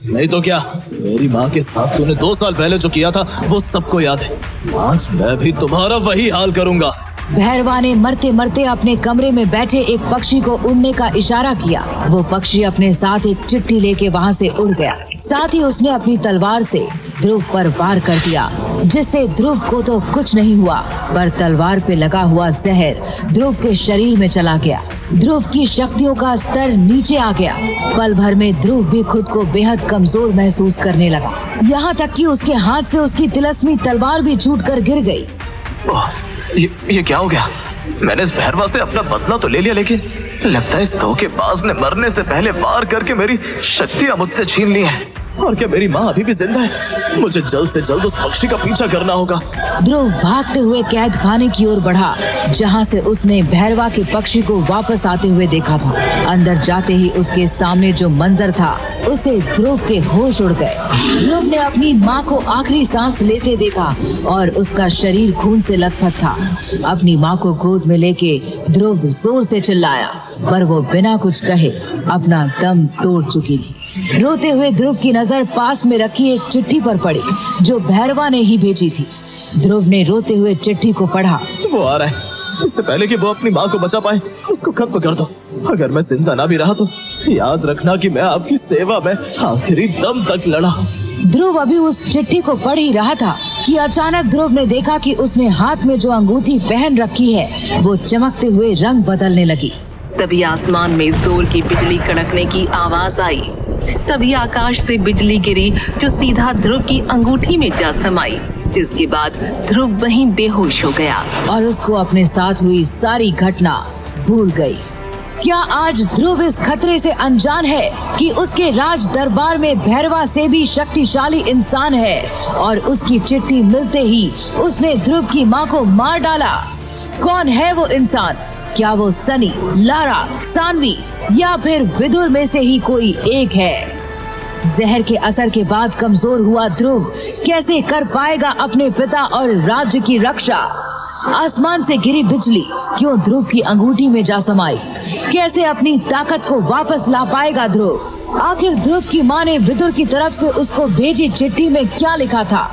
नहीं तो क्या, मेरी माँ के साथ तूने 2 साल पहले जो किया था वो सबको याद है। आज मैं भी तुम्हारा वही हाल करूंगा। भैरवा ने मरते मरते अपने कमरे में बैठे एक पक्षी को उड़ने का इशारा किया। वो पक्षी अपने साथ एक चिट्ठी लेके वहाँ से उड़ गया। साथ ही उसने अपनी तलवार से ध्रुव पर वार कर दिया, जिससे ध्रुव को तो कुछ नहीं हुआ, पर तलवार पे लगा हुआ जहर ध्रुव के शरीर में चला गया। ध्रुव की शक्तियों का स्तर नीचे आ गया। पल भर में ध्रुव भी खुद को बेहद कमजोर महसूस करने लगा। यहाँ तक कि उसके हाथ से उसकी तिलस्मी तलवार भी छूटकर गिर गई। ये क्या हो गया? मैंने इस भैरवा से अपना बदला तो ले लिया, लेकिन लगता है इस धोखेबाज ने मरने से पहले वार करके मेरी शक्तियां मुझसे छीन ली हैं। और क्या मेरी माँ अभी भी जिंदा है? मुझे जल्द से जल्द उस पक्षी का पीछा करना होगा। ध्रुव भागते हुए कैद खाने की ओर बढ़ा, जहाँ से उसने भैरवा के पक्षी को वापस आते हुए देखा था। अंदर जाते ही उसके सामने जो मंजर था, उससे ध्रुव के होश उड़ गए। ध्रुव ने अपनी माँ को आखिरी सांस लेते देखा और उसका शरीर खून से लथपथ था। अपनी माँ को गोद में लेके ध्रुव जोर से चिल्लाया, पर वो बिना कुछ कहे अपना दम तोड़ चुकी थी। रोते हुए ध्रुव की नजर पास में रखी एक चिट्ठी पर पड़ी, जो भैरवा ने ही भेजी थी। ध्रुव ने रोते हुए चिट्ठी को पढ़ा। वो आ रहा है, इससे पहले कि वो अपनी माँ को बचा पाए उसको खत्म कर दो। अगर मैं जिंदा ना भी रहा तो याद रखना कि मैं आपकी सेवा में आखिरी दम तक लड़ा। ध्रुव अभी उस चिट्ठी को पढ़ ही रहा था कि अचानक ध्रुव ने देखा कि उसने हाथ में जो अंगूठी पहन रखी है वो चमकते हुए रंग बदलने लगी। तभी आसमान में जोर की बिजली कड़कने की आवाज आई। तभी आकाश से बिजली गिरी जो सीधा ध्रुव की अंगूठी में जा समाई, जिसके बाद ध्रुव वहीं बेहोश हो गया और उसको अपने साथ हुई सारी घटना भूल गई। क्या आज ध्रुव इस खतरे से अनजान है कि उसके राज दरबार में भैरवा से भी शक्तिशाली इंसान है और उसकी चिट्ठी मिलते ही उसने ध्रुव की माँ को मार डाला? कौन है वो इंसान? क्या वो सनी, लारा, सानवी या फिर विदुर में से ही कोई एक है? जहर के असर के बाद कमजोर हुआ ध्रुव कैसे कर पाएगा अपने पिता और राज्य की रक्षा? आसमान से गिरी बिजली क्यों ध्रुव की अंगूठी में जा समाई? कैसे अपनी ताकत को वापस ला पाएगा ध्रुव? आखिर ध्रुव की माँ ने विदुर की तरफ से उसको भेजी चिट्ठी में क्या लिखा था?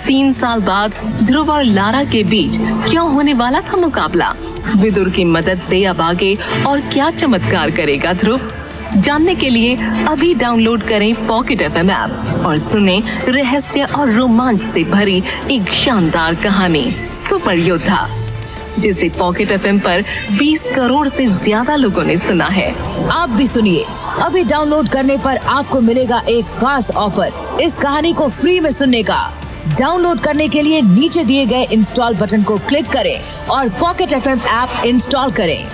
3 साल बाद ध्रुव और लारा के बीच क्यों होने वाला था मुकाबला? विदुर की मदद से अब आगे और क्या चमत्कार करेगा ध्रुव? जानने के लिए अभी डाउनलोड करें पॉकेट FM ऐप और सुने रहस्य और रोमांच से भरी एक शानदार कहानी सुपर योद्धा, जिसे पॉकेट FM पर 20 करोड़ से ज्यादा लोगों ने सुना है। आप भी सुनिए। अभी डाउनलोड करने पर आपको मिलेगा एक खास ऑफर इस कहानी को फ्री में सुनने का। डाउनलोड करने के लिए नीचे दिए गए इंस्टॉल बटन को क्लिक करें और पॉकेट FM ऐप इंस्टॉल करें।